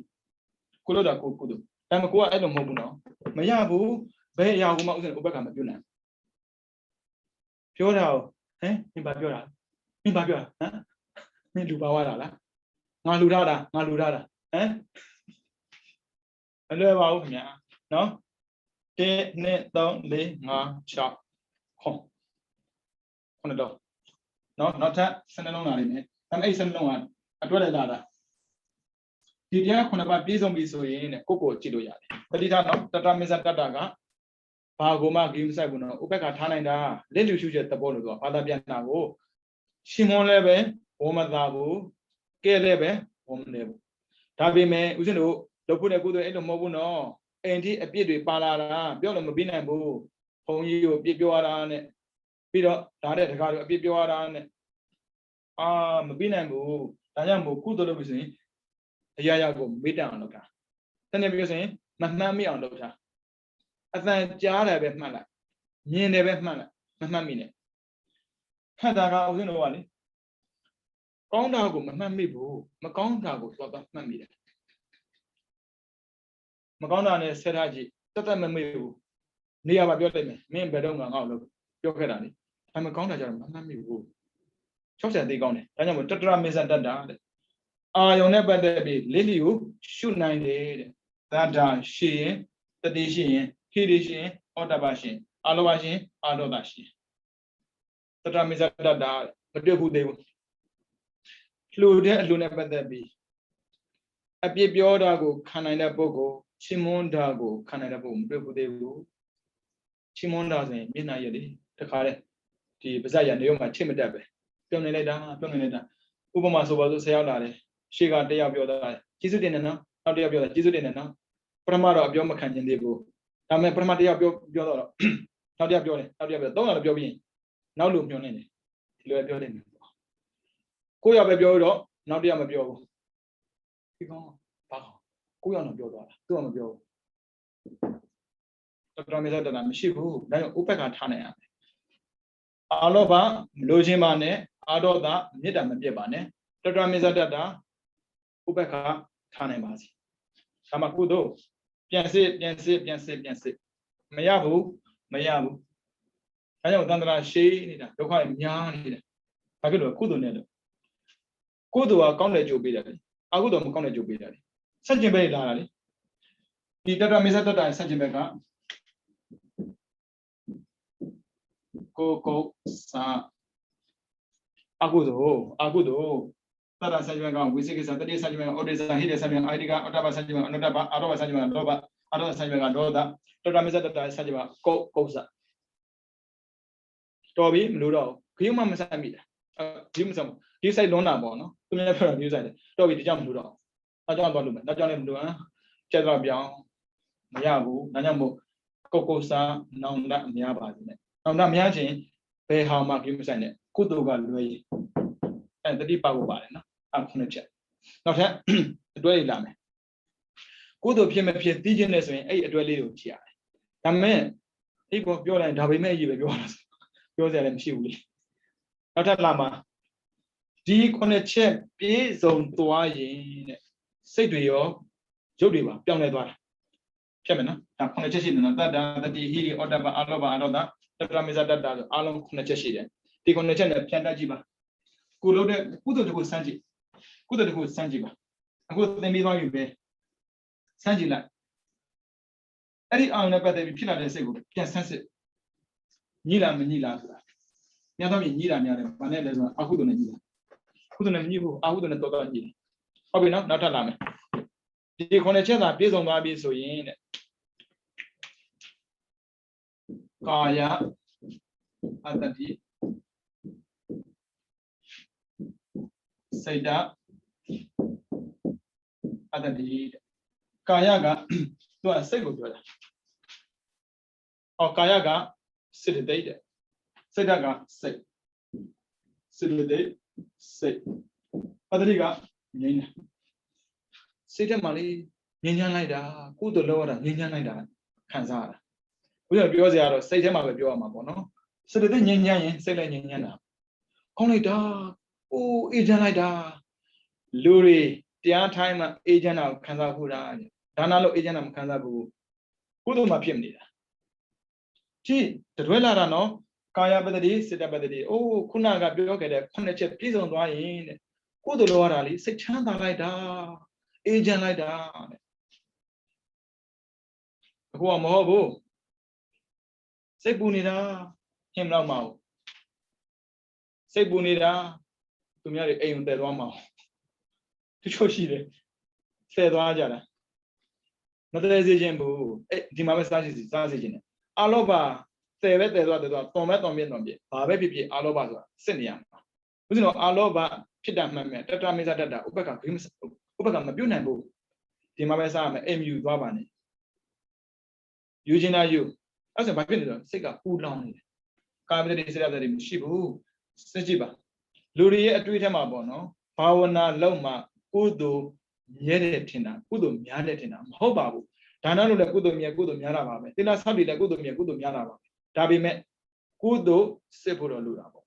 Kulo dah kudo. Tapi kuat ada mau puno. Maya bu. Baik ya aku mau usen ubah kamar punya. Pion dah, ni bagian lah, ni bagian, ni lupa wala lah, ngalu dah, ada bau punya, no, ke ne tong le ngah chak, kong dah, no, tak senang nari ni, tapi senang, ada dah. Dia kena buat bisnis ini, koko cilo ya. Tadi dah no, tetapi misalnya dah Pagoma game saya pun, upeka thana ida, lendu sujet tapol tu, ada biar nago, Simon lebe, oma tabu, ke lebe, om lebe. Tapi me, usen tu, lopun aku tu, itu mau pun no, enti api tu pala, biar lo mabina bu, hongi api biara ne, biar ada dekat api biara ne, mabina bu, tanya bu, kudo lo bisni, ya go, beda anu kan, tanya bisni, mana mi anu kan. Asal cara be mana, ni ni be mana ni. Kada kau usen awal ni, kau dah aku mana mi bu, kau dah aku suatu mana mi. Kau dah ni seraji, tetap mana mi bu. Ni apa biar ni, main bedong ngau lo, biar kena ni. Tapi kau dah jangan mana mi bu. Cakap saya di kau ni, tanya mu tetra mesan dah. Yang ni pada bi, leliu, shoot nine day, dah sih, tadi sih. Kiri sih, otak basi, alu basi, alu basi. Tetapi misalnya dah, betul betul. Lude pada bi. Api biar aku kanai bogo, Simon dago kanai bogo, betul betul. Simon dah sih, mina jadi, terkadang di besar yang dia macam macam apa. Pion ni dah. Upama sobat tu saya dah le. Siapa dia biar dah. Jisu dia nana, apa dia biar, jisu dia nana. Permara biar makan jadi bu. Kami pernah dia biar dah. Tahu dia biar ni, tahu nggak biar ni. Now lu biar ni, lu biar ni. Kau yang biar dah, now dia biar. Kau, bah, kau yang biar dah, tu yang biar. Tapi misalnya dalam siapa, dah upaya kan thana ya. Alo bah, logik mana, ado dah, ni dah macam mana. Tapi misalnya dah, upaya kan thana masih. Sama kudo. Piansi. Mayabu. Hanya untuk antara sih ni dah. Dokar nyang ni dah. Tapi tu kudo ni dah. Kudo kau le jual beda ni. Aku tu kau le jual beda ni. Sahaja beda lah ni. Kita tu misal tu dah sahaja beda. Ko sa. Aku tu. Tara Sanjima, Wisiki Saturday Sanjima, Odessa, Hida Sanjima, Idika, Otava Sanjima, Anotaba, Arova Sanjima, Doba, Arova Sanjima, Doda, Totamisa Sanjima, Kosa. Toby, Ludo, Kima Masamida. Jimsum, you say Lona Bono, to me, you said, Toby the jump Ludo. Not John Boluman, not John Lua, Chedrabian, Mayabu, Nanyamo, Kokosa, Nanda, Miaba. Nanda Miajin, pay how much you send it. Kuduga, and the deep power by I'm going to check. Not that, dwelling lame. Good of him appears digenous in a dwelling chia. A man, he was your and have made you yours. Yours and she. Not that lama. D on a check, be zone to I say to you, Jodiva, young Edward. Chamina, I'm on a cheshin, that he ordered by Alova another, the Ramiza that Alon Kunacheshidan. Take on the channel, Chandajiba. Good of the good Sanji. Good of the good Sanjiba. A good thing is why you bear. Sanjila. Any hour about the pillar and say, can sense it. Nila Manila. Yadami Nila, Panel, I wouldn't need. Couldn't have knew, I wouldn't have thought of you. Probably not a lame. The connection based on Babi so in Kaya Atati Saida Atati Kayaga to a second brother. Or Kayaga sit a date. Sedaga say. Sit a date, say. Adriga, Nina. Sit a Mali, Nina Lida, good Lord, Nina Lida, Kanzara. We are Biozia, say them out of your mabono. So the Nina, say Nina. Only da, oh, agent like da. Luri, the time agent of Kanzahura, Danalo agent of Kanzabu. Who do my PM? Gee, the dweller no, Kaya Badadi, sit up Badadi, oh, Kunaga Bioga, Connection, please on wine. Good Lord Ali, say Chanda like da, agent like da. Who am Hobo? Say Bunida, him now mouth. Say Bunida, to me, aim that one mouth. To show she said Rajana. Not as a jambu, the Mama Saji, Saji. Aloba, say that there's what the tomato on me, baby, Aloba, Senior. You know, Aloba, Pidam, Tetamisa, Ubaka, Ubaka, Bunabo. The Mama Sam, MU, Babani. Eugenia, you. As a Babino, Sega, who long. Carmen is rather than Shibu, Sejiba. Luri at Twitter Mabono, Pawana, Loma, Udo, Yeretina, Udo, Yanetina, Hobabu. Tanano la Kudo Mia Kudo Miarava, Tina Sabi la Kudo Mia Kudo Miarava. Tabi me Kudo Sepuro Lurabo.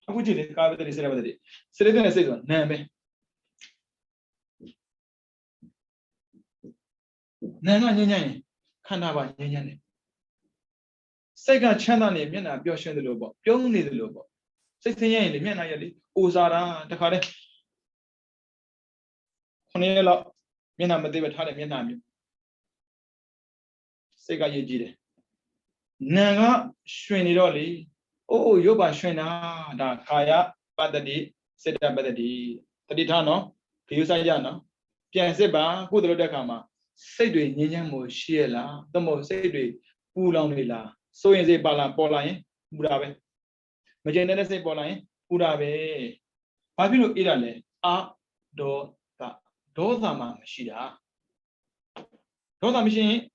I would you carve the ceremony. Selecting a second, Name. Nana Yan, Kanava Yan. Second channel name, Yana, Bioshan the Lobo, only the Lobo. 16 years, the Yana, Uzara, the Kare. Honela, Yana, David had a Yanami. Sega Yejide. Naga, Shweniroli, oh, Yoba Shwena, da Kaya, Badadi, Seda Badadi, Taditano, Piusayana, Pianseba, Kudrodakama, Sedui, Ninyamo, Shiela, the most Sedui, Ulamila. So is a balan Polain, Burabe. Majana say Polain, Burabe. Papino Irale, a do that. Dozama Shida. Doza machine,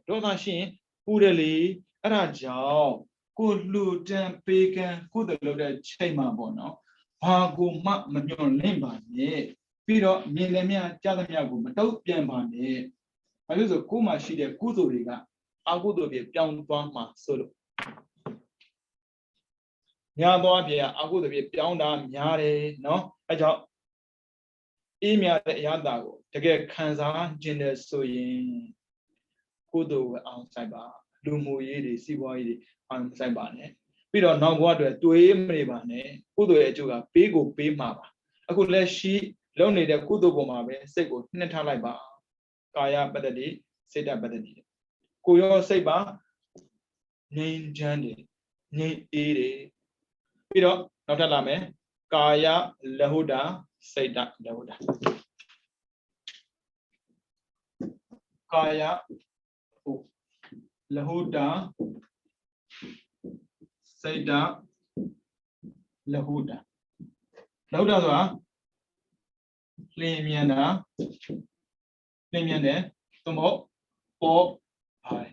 Doza Shin, Udali, Raja, good Luton, Bacon, good loaded Chema Bono, Pago Mak Majon Limba, Piro, Milemia, Jadamiago, Matau Piambane. I use a Kuma Shida, Kuzuriga. I would be down Bama solo. Yadovia, I would be down Yare, no, I got Emia Yadago, to get Kanza, Gender Soyin, Kudo outside bar, Lumu Yedi, Siboy, on Sabane. We don't know what to Emribane, Kudo Ejuga, Pigo Pimaba. I could let she lonely the Kudo Bomabe, Sego, Netalaiba, Kaya Badadi, Seda Badadi. Kuyo Seba, Name Jandy, Name Ede. Pido, not a lame, Kaya lahuda saita lahuda Kaya lahuda saita lahuda lahudaဆိုတာလင်းမြန်တာလင်းမြန်တယ်သို့မဟုတ်ပေါ်ပါတယ်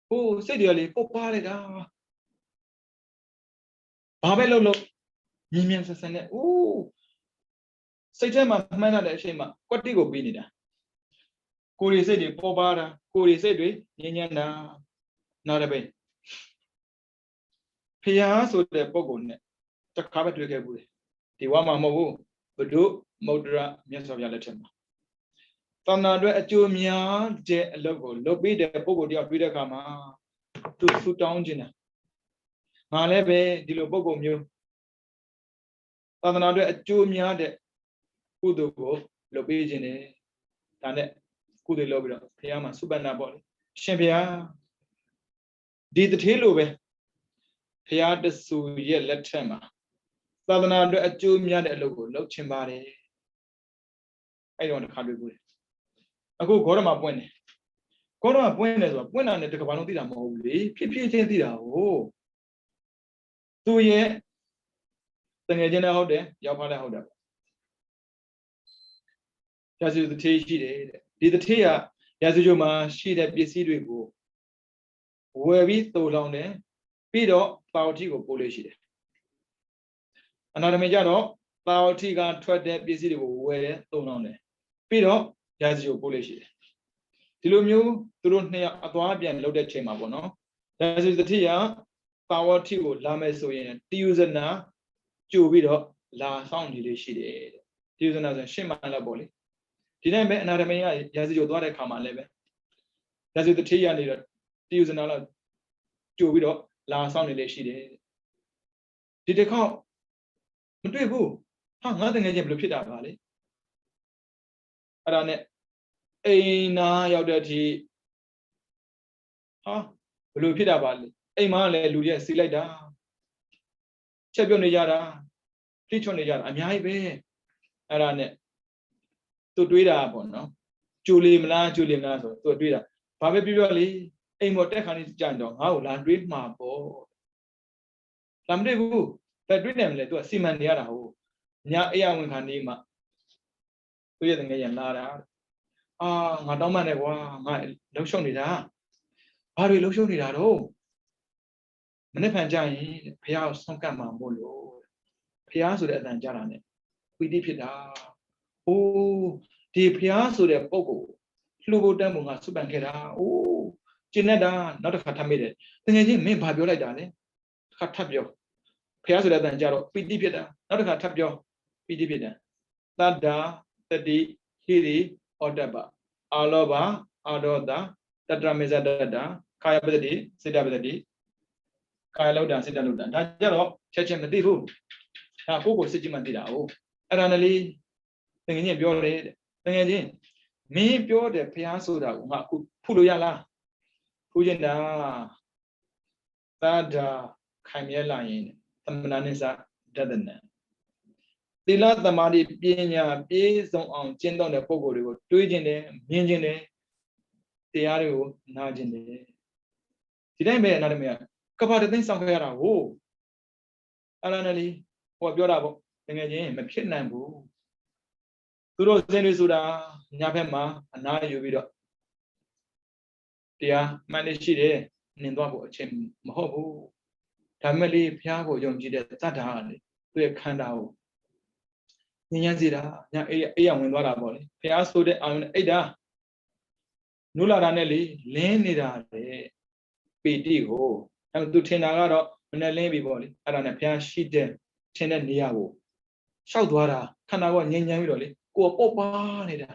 ဟိုစိတ်တွေကလေပေါ်ပါလိုက်တာဘာပဲလုပ်လို့မြင်မြန်ဆက်ဆက်နဲ့အိုးစိတ်ထဲမှာမှန်းထားတဲ့အချိန်မှာကွက်တိကိုပြီးနေတာကိုယ်ရစိတ်တွေပေါ်ပါတာကိုယ်ရစိတ်တွေငြင်းညမ်းတာနောက်တစ်ပိတ်ဖျားဆိုတဲ့ပုံကိုနဲ့တစ်ခါပဲတွေ့ခဲ့ဘူးလေဒီဝါမှာမဟုတ်ဘူးဘုဒ္ဓမௌဒရမြတ်စွာဘုရားလက်ထက်မှာသာသနာအတွက်အကျိုးများတဲ့အလုပ်ကိုလုပ်ပြီးတဲ့ပုံကိုတယောက်တွေ့တဲ့အခါမှာသူဆူတောင်းခြင်းတယ်ငါလည်းပဲဒီလိုပုံကိုမျိုးသာသနာအတွက်အကျိုးများတဲ့ကုသိုလ်ကိုလုပ်ပေးခြင်းတယ်ဒါနဲ့ကုသိုလ်လုပ်ပြီးတော့ဘုရားမှာစုပန္နာပေါ့လေရှင်ဘုရားဒီတထေးလိုပဲဘုရားတဆူရဲ့လက်ထက်မှာသာသနာအတွက်အကျိုးများတဲ့အလုပ်ကိုလုပ်ချင်ပါတယ်အဲ့တော့တစ်ခါတွေ့ဘူးလေအခုဂေါရမပွင့်တယ်ဂေါရမပွင့်တယ်ဆိုတာပွင့်တာနဲ့တကဘာလုံးသိတာမဟုတ်ဘူးလေဖြစ်ဖြစ်ချင်းသိတာဟုတ်သူရဲ့တငယ်ချင်းလည်းဟုတ်တယ်ရောက်ဖားလည်းဟုတ်တယ်ရာဇဝတထေးရှိတယ်တဲ့ဒီတထေးကရာဇဝကျုံမှာရှိတဲ့ပစ္စည်းတွေကိုဝယ်ပြီးသို့လောင်းတယ်ပြီးတော့ပါဝတိကိုပို့လို့ရှိတယ်အနာတမေကြတော့ပါဝတိကထွက်တဲ့ပစ္စည်းတွေကိုဝယ်တယ်သို့လောင်းတယ်ပြီးတော့ရာဇဝပို့လို့ရှိတယ်ဒီလိုမျိုးသူတို့နှစ်ယောက်အသွားပြန်လုပ်တဲ့ချိန်မှာပေါ့နော်ရာဇဝတထေးကပါဝတိကိုလာမယ်ဆိုရင်တိယုဇနာကြိုပြီးတော့လာဆောင်နေလို့ရှိတယ်တဲ့တိယုဇနာဆိုရင်ရှင်းမှလောက်ပေါ့လေဒီတိုင်းပဲအနာတမေကရာဇဝသွားတဲ့ခါမှာလည်းပဲရာဇဝတထေးကနေတော့တိယုဇနာလောက်ကြိုပြီးတော့လာဆောင်နေလို့ရှိတယ်ဒီတစ်ခေါက်မတွေ့ဘူးဟာငါတကယ်ချင်းဘယ်လိုဖြစ်တာပါလဲအဲ့ဒါနဲ့အိမ်နာရောက်တဲ့အထိဟာဘယ်လိုဖြစ်တာပါလဲအိမ်မှာလည်းလူကြီးစီလိုက်တာချက်ပြုတ်နေကြတာထိချွတ်နေကြတာအများကြီးပဲအဲ့ဒါနဲ့သူတွေးတာပေါ့နော်ကျူလီမလားကျူလီမလားဆိုသူတွေးတာဘာပဲပြောလေအိမ်ပေါ်တက်ခါနေကြရင်တော့ငါ့ကိုလာတွေးမှာပေါ့လာမတွေ့ဘူးဘယ်တွေးနေမလဲသူကစီမံနေရတာဟုတ်ညအိယာဝင်ခါနေမှသူရဲ့တကယ်ရလာတာအာငါတောင်းမှနဲ့ကွာငါလှုပ်ရှုပ်နေတာဘာတွေလှုပ်ရှုပ်နေတာတော့မနေ့ဖန်ကြရင်ဘုရားကိုဆုံးကပ်မှာမို့လို့ဘုရားဆိုတဲ့အတန်ကြတာနဲ့ပီတိဖြစ်တာအိုးဒီဘုရားဆိုတဲ့ပုံကိုလှူဖို့တန်းပုံကစုပန်ခဲ့တာအိုးကျင်နေတာနောက်တစ်ခါထပ်မိတယ်တကယ်ချင်းမင်းဘာပြောလိုက်တာလဲတစ်ခါထပ်ပြောဘုရားဆိုတဲ့အတန်ကြတော့ပီတိဖြစ်တာနောက်တစ်ခါထပ်ပြောပီတိဖြစ်တယ်တတ္တာတတိဟိရိဩတ္တပအာလောဘအာဒေါသတတ္တမေဇတတ္တကာယပတ္တိစေတပတ္တိကာယလောက်တာစေတလောက်တာဒါကြတော့ချက်ချင်းမသိဘူးဒါကိုကိုစစ်ကြည့်မှသိတာဟုတ်အဲ့ဒါနဲ့လေတကယ်ချင်းပြောတယ်တကယ်ချင်းမင်းပြောတယ်ဘုရားဆိုတာကငါအခုဖုလို့ရလားဖုကျင်တာသာဒာခိုင်မြဲလာရင်သမဏနိစ္စဒသနံသီလသမာဓိပညာပြည့်စုံအောင်ကျင့်သုံးတဲ့ပုဂ္ဂိုလ်တွေကိုတွေးခြင်းတယ်မြင်ခြင်းတယ်တရားတွေကိုနားခြင်းတယ်ဒီတိုင်းပဲအနာတမေကကပ္ပတသိန်းဆောင်ခဲ့ရတာဟုတ်အဲ့ဒါနဲ့လေဟိုပြောတာပေါ့တကယ်ချင်းမဖြစ်နိုင်ဘူးသူတို့စင်တွေဆိုတာညာဘက်မှာအနာယူပြီးတော့တရားမှန်နေရှိတယ်နင်သွားဖို့အချိန်မဟုတ်ဘူးဒါမဲ့လေဘုရားကိုယုံကြည်တဲ့သတ္တာကလေသူ့ရဲ့ခန္ဓာကိုဉာဏ်ရစေတာညာအေးရဝင်သွားတာပေါ့လေဘုရားဆိုတဲ့အာရုံနဲ့အိတ်တာနုလာတာနဲ့လေလင်းနေတာလေပီတိကိုအဲသူထင်တာကတော့မနဲ့လင်းပြီပေါ့လေအဲ့ဒါနဲ့ဘုရားရှိတဲ့ထင်တဲ့နေရာကိုရှောက်သွားတာခန္ဓာကငြိမ်ချမ်းပြီးတော့လေကိုယ်ပုတ်ပါနေတာ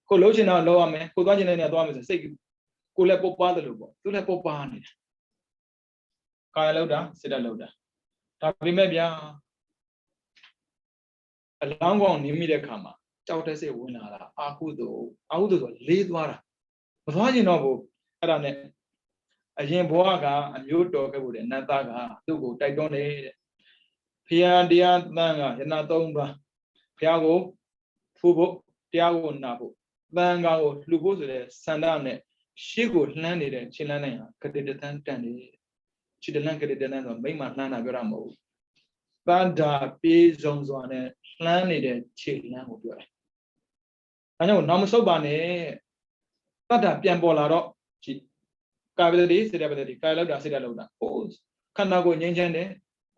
ကိုလှုပ်ချင်တာလှုပ်ရမယ်ကိုသွားချင်တဲ့နေရာသွားမယ်ဆိုစိတ်ကိုလည်းပုတ်ပါတယ်လို့ပေါ့သူလည်းပုတ်ပါနေတာကာယလောက်တာစိတ်ဓာတ်လောက်တာဒါပေမဲ့ဗျာအလောင်းကောင်နေမိတဲ့ခါမှာကြောက်တဲ့စိတ်ဝင်လာတာအာဟုသို့ဆိုလေးသွားတာမသွားချင်တော့ဘူးအဲ့ဒါနဲ့အရင်ဘဝကအမျိုးတော်ခဲ့ဖို့တဲ့နတ်သားကသူ့ကိုတိုက်တွန်းတယ်တဲ့ ဖျားတရားတန်ကယနာ၃ပါးဖျားကိုဖူဖို့တရားကိုနာဖို့တန်ကကိုလှူဖို့ဆိုတဲ့စန္ဒနဲ့ရှေ့ကိုလှမ်းနေတဲ့ခြေလှမ်းနိုင်ဟာကတိတန်တန်နေခြေတလန်းကတိတန်ဆိုမိမလှမ်းတာပြောတာမဟုတ်ဘူးတန်တာပြေဆုံးစွာနဲ့လှမ်းနေတဲ့ခြေလှမ်းကိုပြောတယ်။ဒါကြောင့်နောက်မဆုတ်ပါနဲ့တတ်တာပြန်ပေါ်လာတော့ကြည့်ကာယပတ္တိစေတပတ္တိကာယလောက်တာစေတလောက်တာဟိုခန္ဓာကိုယ်ငြိမ်းချမ်းတယ်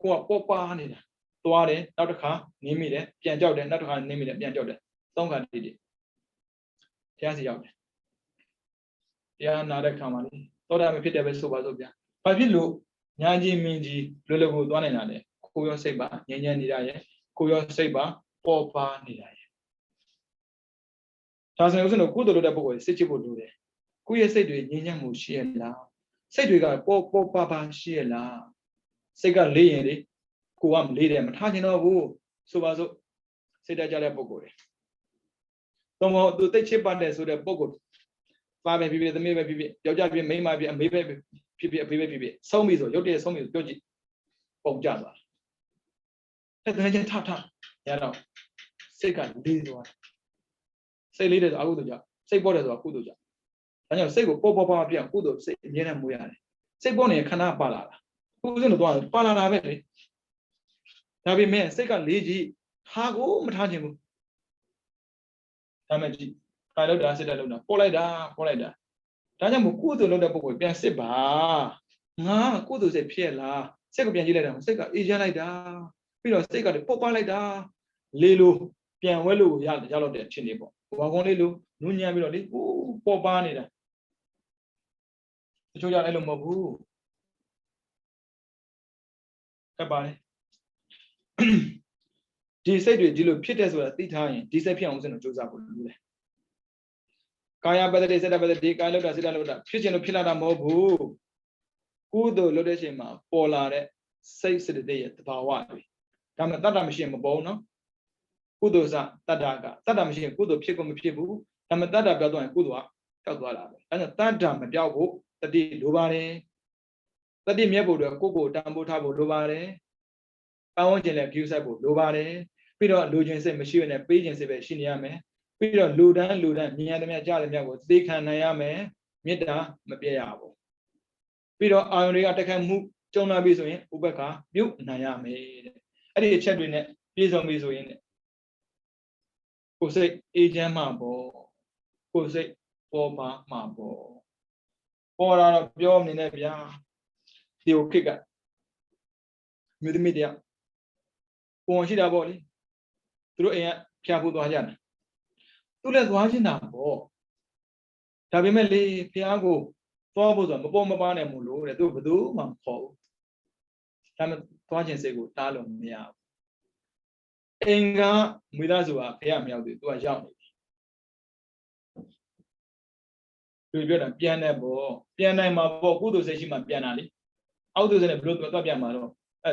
ကိုယ်ကပေါ်ပါနေတာသွားတယ်နောက်တစ်ခါနင်းမိတယ်ပြန်ကြောက်တယ်နောက်တစ်ခါနင်းမိတယ်ပြန်ကြောက်တယ်သုံးခါတည်းတည်းဘုရားစီရောက်တယ်တရားနာတဲ့ခါမှာလေသောတာမဖြစ်တယ်ပဲဆိုပါစို့ဗျာဘာဖြစ်လို့ညာကြီးမင်းကြီးလွယ်လွယ်ကိုသွားနိုင်တာလဲကိုရောစိတ်ပါငြိမ်းချမ်းနေတာရဲ့ကိုရောစိတ်ပါပေါ်ပါနေတာရဲ့ဒါဆိုရင်ဦးဇင်းတို့ကုသိုလ်လုပ်တဲ့ပုဂ္ဂိုလ်စိတ်ချဖို့လိုတယ်ကိုယ့်ရဲ့စိတ်တွေငြိမ်းချမ်းမှုရှိရလားစိတ်တွေကပေါ်ပါရှိရလားစိတ်ကလေးရင်လေကိုကမလေးတယ်မထားချင်တော့ဘူးဆိုပါစို့စိတ်တကြတဲ့ပုဂ္ဂိုလ်တွေတော့သူသိချစ်ပါတယ်ဆိုတဲ့ပုဂ္ဂိုလ်ပါပဲဖြစ်ဖြစ်သမီးပဲဖြစ်ဖြစ်ယောက်ျားဖြစ်မိန်းမဖြစ်အမေပဲဖြစ်ဖြစ်အဖေပဲဖြစ်ဖြစ်ဆုံးပြီဆိုရုပ်တရက်ဆုံးပြီဆိုပြောကြည့်ပုံကြသွားတယ်တကယ်ချင်းထရတော့စိတ်ကလေးသွားစိတ်လေးတယ်ဆိုအကုသိုလ်ကြောင့်စိတ်ပေါ်တယ်ဆိုအကုသိုလ်ကြောင့်ဒါကြောင့်စိတ်ကိုပေါ်ပါပြကုသိုလ်စိတ်အမြဲတမ်းမွေးရတယ်စိတ်ပေါ်နေခန္ဓာပါလာတာဦးဇင်းတို့သွားပါလာတာပဲလေဒါပေမဲ့စိတ်ကလေးကြီးထားကိုမထားခြင်းဘူးဒါမှကြည့်ကာလောက်တာစိတ်တက်လောက်တာပေါ်လိုက်တာဒါကြောင့်မို့ကုသိုလ်လုပ်တဲ့ပုဂ္ဂိုလ်ပြန်စစ်ပါငါကုသိုလ်စိတ်ဖြစ်လားစိတ်ကိုပြန်ကြည့်လိုက်တာစိတ်ကအေးချမ်းလိုက်တာပြီးတော့စိတ်ကပေါ်ပါလိုက်တာလေးလိုပြန်ဝဲလို့ရတော့တဲ့အဖြစ်နေပေါ့ဝါကုန်းလေးလိုနူးညံ့ပြီးတော့လေပေါ်ပါနေတာတချို့ကြအဲ့လိုမဟုတ်ဘူးကပ်ပါလေဒီစိတ်တွေဒီလိုဖြစ်တဲ့ဆိုတာသိထားရင်ဒီစိတ်ဖြစ်အောင်စင်တော့ကြိုးစားဖို့လိုတယ်ကာယပတ္တိစေတပတ္တိကာယလောက်တာစေတလောက်တာဖြစ်ခြင်းလို့ဖြစ်လာတာမဟုတ်ဘူးကုသိုလ်လုပ်တဲ့အချိန်မှာပေါ်လာတဲ့စိတ်စေတသိက်ရဲ့သဘာဝတွေဒါမှတတ္တမရှိရင်မပေါ်ဘူးနော်ကုသိုလ်စတတ္တကတတ္တမရှိရင်ကုသိုလ်ဖြစ်ကိုမဖြစ်ဘူးဒါမှတတ္တပြောက်သွားရင်ကုသိုလ်ကပြောက်သွားတာပဲအဲဒါတတ္တမပြောက်ဖို့တတိလိုပါတယ်တတိမြတ်ဖို့အတွက်ကိုယ်တန်ဖိုးထားဖို့လိုပါတယ်ပတ်ဝန်းကျင်လည်း view ဆိုင်ဖို့လိုပါတယ်ပြီးတော့လူချင်းစိတ်မရှိရနဲ့ပေးခြင်းစိတ်ပဲရှိနေရမယ်ပြီးတော့လူတန်းမြင်ရတဲ့မြတ်ကြားတဲ့မြတ်ကိုသိခံနိုင်ရမယ်မေတ္တာမပြည့်ရဘူးပြီးတော့အာယုန်တွေကတက်ခတ်မှုကြုံလာပြီဆိုရင်ဥပက္ခပြုတ်နိုင်ရမယ်တဲ့အဲ့ဒီအချက်တွေနဲ့ပြည့်စုံပြီဆိုရင်ကိုယ်စိတ်အေးချမ်းမှာပေါ့ကိုယ်စိတ်ပေါ်ပါမှာပေါ့ပေါ်လာတော့ပြောနေတယ်ဗျာဒီကိုခိကမြို့သမီးတယောက်ပုံရှိတာပေါ့လေသူတို့အိမ်ကဖျားဖို့သွားကြတယ်သူလည်းသွားချင်တာပေါ့ဒါပေမဲ့လေဖျားကိုသွားဖို့ဆိုတာမပေါ်မပါနဲ့မို့လို့တဲ့သူဘယ်သူမှမခေါ်ဘူးဒါမှသွားချင်စိတ်ကိုတားလို့မရဘူးအိမ်ကမိသားစုကဖျားမရောက်သေးသူကရောက်နေပြီသူပြောတာပြန်တယ်ပေါ့ပြန်နိုင်မှာပေါ့ကုသိုလ်စိတ်ရှိမှပြန်တာလေအောက်သိုလ်စိတ်နဲ့ဘလို့သွားပြန်မှာတော့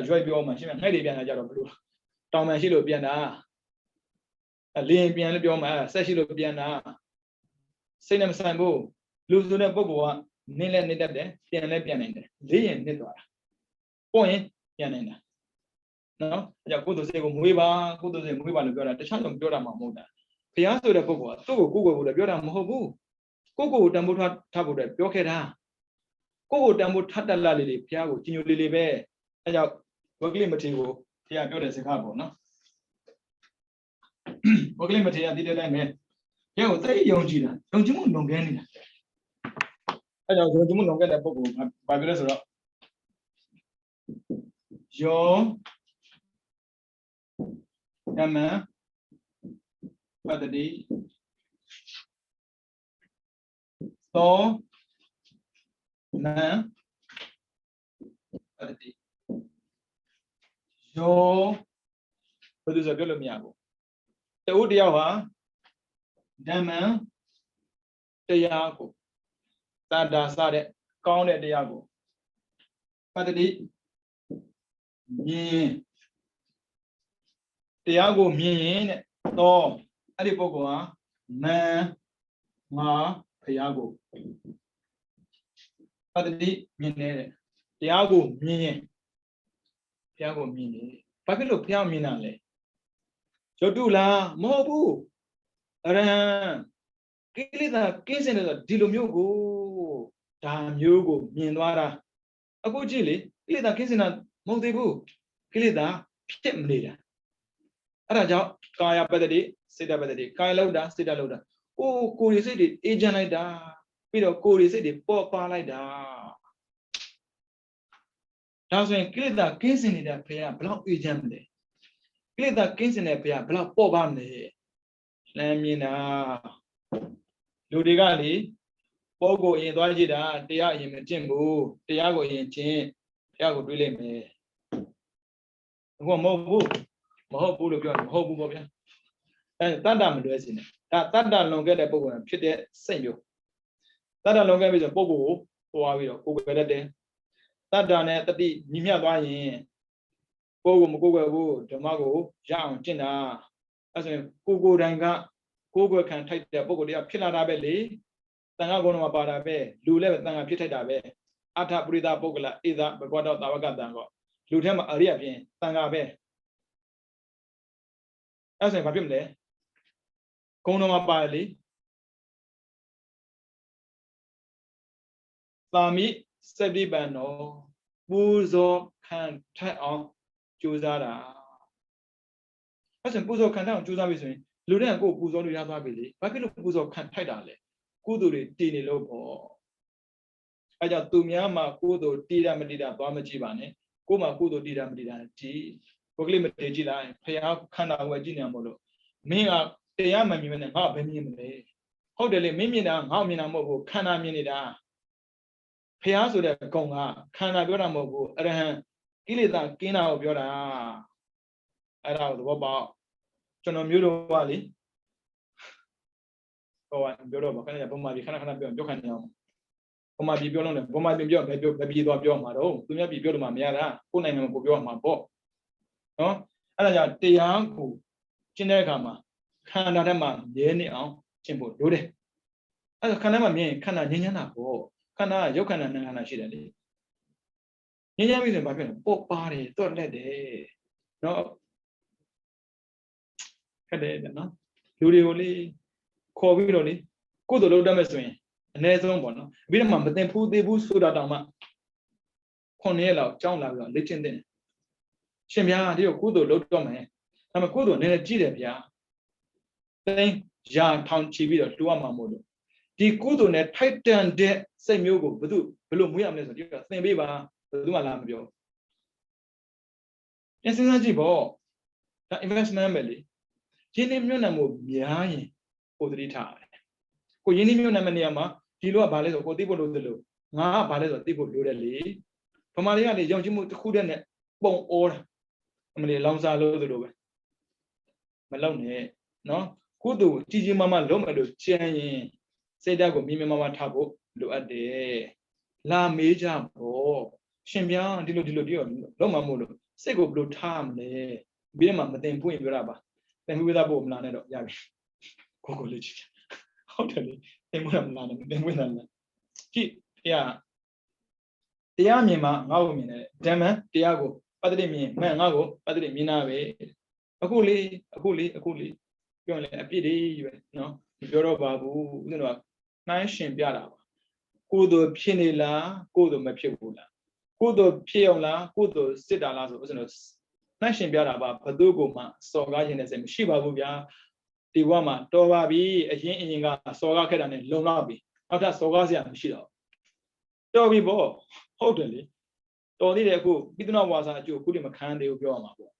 ရွက်ပြောမှရှင်းမယ်ငှက်တွေပြန်လာကြတော့ဘလို့တောင်ပန်ရှိလို့ပြန်တာလင်းပြန်လို့ပြောမှဆက်ရှိလို့ပြန်တာစိတ်နဲ့မဆိုင်ဘူးလူဆိုတဲ့ပုဂ္ဂိုလ်ကနင်းလဲနစ်တတ်တယ်ပြန်လဲပြန်နိုင်တယ်လေးရင်နစ်သွားတာပေါ့ရင်ပြန်နိုင်တာနော်အဲကြောင့်ကုသိုလ်စိတ်ကိုမွေးပါကုသိုလ်စိတ်မွေးပါလို့ပြောတာတခြားတော့ပြောတာမှမဟုတ်တာဘုရားဆိုတဲ့ပုဂ္ဂိုလ်ကသူ့ကိုကိုယ်ကိုယ်လည်းပြောတာမဟုတ်ဘူးကိုကိုတန်ဖိုးထားဖို့အတွက်ပြောခဲ့တာကိုတန်ဖိုးထတတ်လာလေးဘုရားကိုကြီးညိုလေးပဲအဲကြောင့်ဝကလိမထေရကိုဘုရားပြောတဲ့စကားပေါ့နော်ဝကလိမထေရဒီတဲ့တိုင်းပဲဘုရားကိုသိယုံကြည်တာယုံကြည်မှုလွန်ကဲနေတာအဲကြောင့်ယုံကြည်မှုလွန်ကဲတဲ့ပုဂ္ဂိုလ်ကဘာပြောလဲဆိုတော့ယောဓမ္မပတ္တိသောနံပတ္တိယောဘယ်သူဆိုပြောလို့မရဘူးတူတယောက်ဟာဓမ္မတရားကိုသာတာစတဲ့ကောင်းတဲ့တရားကိုပတ္တိမြင်တရားကိုမြင်ရင်တဲ့တော့အဲ့ဒီပုဂ္ဂိုလ်ဟာမန်ငါဖရာကိုပတ္တိမြင်နေတဲ့တရားကိုမြင်ရင်ဘုရားကိုမြင်တယ် ဘာဖြစ်လို့ဖျားမြင်တာလဲရုပ်တုလားမဟုတ်ဘူးအရဟံကိလေသာကင်းစင်တယ်ဆိုဒီလိုမျိုးကိုဒါမျိုးကိုမြင်သွားတာအခုကြည့်လေကိလေသာကင်းစင်တာမဟုတ်သေးဘူးကိလေသာဖြစ်မနေတာအဲ့ဒါကြောင့်ကာယပတ္တိစေတပတ္တိကာယလောက်တာစေတလောက်တာအိုးကိုယ်ရစိတ်တွေအေးချမ်းလိုက်တာပြီးတော့ကိုယ်ရစိတ်တွေပေါ်ပါလိုက်တာဒါဆိုရင်ကိလေသာကင်းစင်နေတဲ့ဘုရားဘလောက်အေးချမ်းမလဲကိလေသာကင်းစင်တဲ့ဘုရားဘလောက်ပေါ်ပါမလဲလမ်းမြင်တာလူတွေကလေပုဂ္ဂိုလ်အရင်သွားကြည့်တာတရားအရင်မကျင့်ဘူးတရားကိုအရင်ကျင့်တရားကိုတွေးလိုက်မယ်အခုမဟုတ်ဘူးလို့ပြောတယ်မဟုတ်ဘူးပေါ့ဗျာအဲတတ္တမလွဲစေနဲ့ဒါတတ္တလွန်ခဲ့တဲ့ပုဂ္ဂိုလ်ဖြစ်တဲ့စိတ်မျိုးတတ္တလွန်ခဲ့ပြီဆိုပုဂ္ဂိုလ်ကိုသွားပြီးတော့ကိုယ်ကွယ်တတ်တယ်တတ္တနဲ့တတိညီမျှသွားရင်ပုဂ္ဂိုလ်မကိုယ်ကွယ်ဘူးဓမ္မကိုရအောင်ကျင့်တာအဲဆိုရင်ကိုယ်တိုင်ကကိုယ်ကွယ်ခံထိုက်တဲ့ပုဂ္ဂိုလ်တရားဖြစ်လာတာပဲလေတန်ခါကုန်းမှာပါတာပဲလူလည်းပဲတန်ခါဖြစ်ထိုက်တာပဲအထပရိသပုဂ္ဂလဧသဘဂဝတောတာဝကတံကောလူထဲမှာအရိယပြင်တန်ခါပဲအဲဆိုရင်ဘာဖြစ်မလဲကုန်းတော်မှာပါလေသာမိစတိပန်တော်ပူဇော်ခံထိုက်အောင်ကြိုးစားတာအဲဆိုရင်ပူဇော်ခံထိုက်အောင်ကြိုးစားပြီဆိုရင်လူတွေကကိုယ်ပူဇော်လို့ရသွားပြီလေဘာဖြစ်လို့ပူဇော်ခံထိုက်တာလဲကုသိုလ်တွေတည်နေလို့ပေါ့အဲကြောင့်သူများမှာကုသိုလ်တည်တာမတည်တာသွားမကြည့်ပါနဲ့ကိုယ်မှာကုသိုလ်တည်တာမတည်တာကြည့်ကိုယ်ကလေးမတည်ကြည့်လိုက်ဖះခန္ဓာကိုယ်ကြည့်နေမှာမလို့မင်းကတရားမမြင်မနဲ့ငါဘယ်မြင်မလဲဟုတ်တယ်လေမင်းမြင်တာငါမြင်တာမဟုတ်ဘူးခန္ဓာမြင်နေတာဖះဆိုတဲ့ဂုံကခန္ဓာပြောတာမဟုတ်ဘူးအရဟံကိလေသာကင်းတာကိုပြောတာအဲ့ဒါကိုသဘောပေါက်ကျွန်တော်မျိုးတော်ကလေဟိုပြောတော့ဗခဏဘုံမာပြီခဏပြောခံနေအောင်ဘုံမာပြီပြောလို့လည်းဘုံမာပြီပြောဘယ်ပြီးသွားပြောမှာတော့သူများပြီပြောလို့မှမရတာကိုယ်နိုင်ငံကိုပြောမှာပေါ့နော်အဲ့ဒါကြောင့်တရားကိုကျင့်တဲ့အခါမှာခန္ဓာထဲမှာမြဲနေအောင်ကျင့်ဖို့လိုတယ်အဲ့ဒါခန္ဓာမှာမြဲရင်ခန္ဓာငြိမ်းချမ်းတာပေါ့ခန္ဓာကရုပ်ခန္ဓာနာမ်ခန္ဓာရှိတယ်လေငြိမ်းချမ်းပြီဆိုရင်ဘာဖြစ်လဲပေါ့ပါတယ်တွတ်လက်တယ်နော်ခက်တယ်နော်လူတွေကိုလေခေါ်ပြီးတော့လေကိုယ်တို့လုပ်တတ်မယ်ဆိုရင်အနည်းဆုံးပေါ့နော်ပြီးတော့မှမတင်ဖူးသေးဘူးဆိုတာတောင်မှ9ရက်လောက်ကြောင်းလာပြီးတော့လေ့ကျင့်တဲ့ရှင်ဗျာဒီကိုယ်တို့လုပ်တော့မယ်ဒါပေမဲ့ကိုယ်တို့နည်းနည်းကြည့်တယ်ဗျာသိန်းရာထောင်ချီပြီးတော့တူရမှာမို့လို့ဒီကုသိုလ်နဲ့ထိုက်တန်တဲ့စိတ်မျိုးကိုဘယ်လိုမွေးရမလဲဆိုတော့သင်ပေးပါဘယ်သူမှလာမပြောပြန်စဉ်းစားကြည့်ပေါ့ဒါ investment ပဲလေရင်းနှီးမြှုပ်နှံမှုများရင်ကိုယ်သတိထားတယ်ကိုရင်းနှီးမြှုပ်နှံတဲ့နေရာမှာဒီလိုကဘာလဲဆိုကိုသိဖို့လိုတယ်လို့ငါကဘာလဲဆိုသိဖို့လိုတယ်လေဗမာတွေကလေယုံကြည်မှုတစ်ခုတည်းနဲ့ပုံအောတာအမလီလောင်စာလို့ဆိုလိုပဲမလောက်နဲ့နော်ကုသိုလ်ကြီးကြီးမားမားလုံးမယ်လို့ကြံရင်စိတ်ဓာတ်ကိုမြင်မြင်မားမားထားဖို့လိုအပ်တယ်လာမေးကြပေါ့ရှင်ဗျာဒီလိုလုံးမမို့လို့စိတ်ကိုဘယ်လိုထားမလဲပြီးတော့မှမတင်ဖွင့်ပြောတာပါတင်ဖွင့်သားဖို့မလာနဲ့တော့ရပြီကိုလေးကြည့်ဟုတ်တယ်လေတင်ဖွင့်မလာနဲ့တင်ဖွင့်တာလားကြည့်တရားမြင်မှငါ့ကိုမြင်တယ်ဓမ္မတရားကိုပတ္တိမြင်မှန်ငါ့ကိုပတ္တိမြင်တာပဲအခုလေးပြောရင်လည်းအပြစ်တွေပဲနော်မပြောတော့ပါဘူးဦးဇင်းတို့ကနှိုင်းရှင်ပြတာပါကိုယ်တို့ဖြစ်နေလားကိုယ်တို့မဖြစ်ဘူးလားကိုယ်တို့ဖြစ်အောင်လားကိုယ်တို့စစ်တာလားဆိုဦးဇင်းတို့နှိုင်းရှင်ပြတာပါဘသူကိုမှစော်ကားခြင်းနဲ့စိတ်မရှိပါဘူးဗျာဒီဘဝမှာတော်ပါပြီအရင်ကစော်ကားခဲ့တာနဲ့လုံလောက်ပြီနောက်ထပ်စော်ကားစရာမရှိတော့တော်ပြီပေါ့ဟုတ်တယ်လေတော်သေးတယ်အခုပိဿနဝါစာအကျိုးအခုတည်းမခံသေးဘူးပြောရမှာပေါ့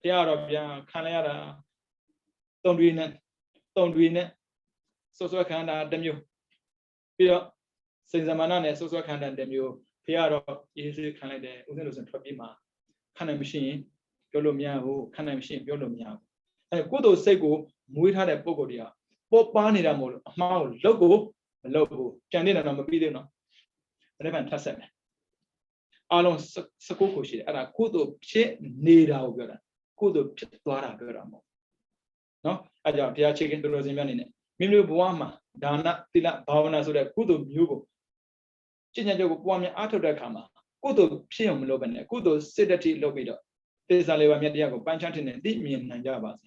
တရားတော့ပြန်ခံလိုက်ရတာတုံတွေနဲ့စောခံတာတစ်မျိုးပြီးတော့စိန်ဇမာနနဲ့စောခံတာတစ်မျိုးဖះတော့ရေးစခံလိုက်တယ်ဥစဉ်လို့ဆိုထွက်ပြေးမှာခံနိုင်မရှိရင်ပြောလို့မရဘူးခံနိုင်မရှိရင်ပြောလို့မရဘူးအဲကိုယ်တို့စိတ်ကိုမွေးထားတဲ့ပုံကိုယ်တွေကပေါ်ပါနေတာမို့လို့အမှားကိုလုပ်ကိုမလုပ်ဘူးကြံနေတာတော့မပြီးသေးဘူးနော်ဒါလည်းထပ်ဆက်မယ်အားလုံး19ခုရှိတယ်အဲ့ဒါကိုယ်တို့ဖြစ်နေတာကိုပြောတာကိုယ်တို့ဖြစ်သွားတာပြောတာမဟုတ်နော်အဲ့ကြောင့်ဘုရားခြေခင်တော်တော်စင်မြတ်နေနဲ့မိမိတို့ဘဝမှာဒါနသီလဘာဝနာဆိုတဲ့ကုသိုလ်မျိုးကိုကျင့်ကြံကြကိုပွားများအားထုတ်တဲ့အခါမှာကုသိုလ်ဖြစ်အောင်မလုပ်ဘဲနဲ့ကုသိုလ်စိတ်တတိလုပ်ပြီးတော့ သစ္စာလေးပါးမြတ်တရားကိုပိုင်းခြားထင်တဲ့သိမြင်နိုင်ကြပါစေ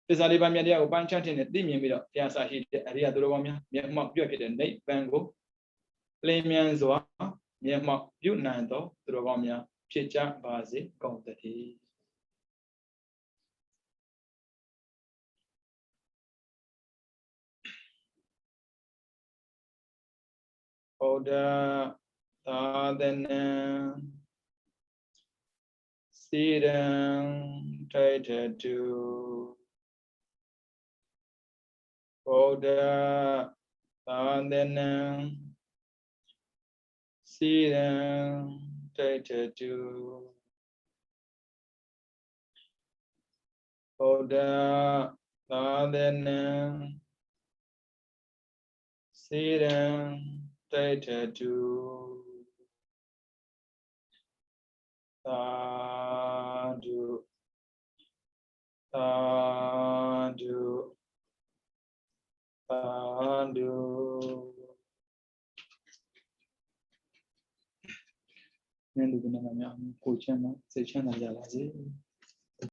သစ္စာလေးပါးမြတ်တရားကိုပိုင်းခြားထင်တဲ့သိမြင်ပြီးတော့တရားစာရှိတဲ့အရိယသူတော်ကောင်းများမျက်မှောက်ပြုဖြစ်တဲ့နိဗ္ဗာန်ကိုလင်းမြန်စွာမျက်မှောက်ပြုနိုင်သောသူတော်ကောင်းများဖြစ်ကြပါစေကုန်သတည်းဩဒသာသနံစီရံထိုက်တုဩဒသာသနံစီရံထိုက်တုဩဒသာသနံစီရံထိုက်တုသာဓုသာဓုသာဓုနည်းလူကနာများကိုချမ်းသာစိတ်ချမ်းသာကြပါစေ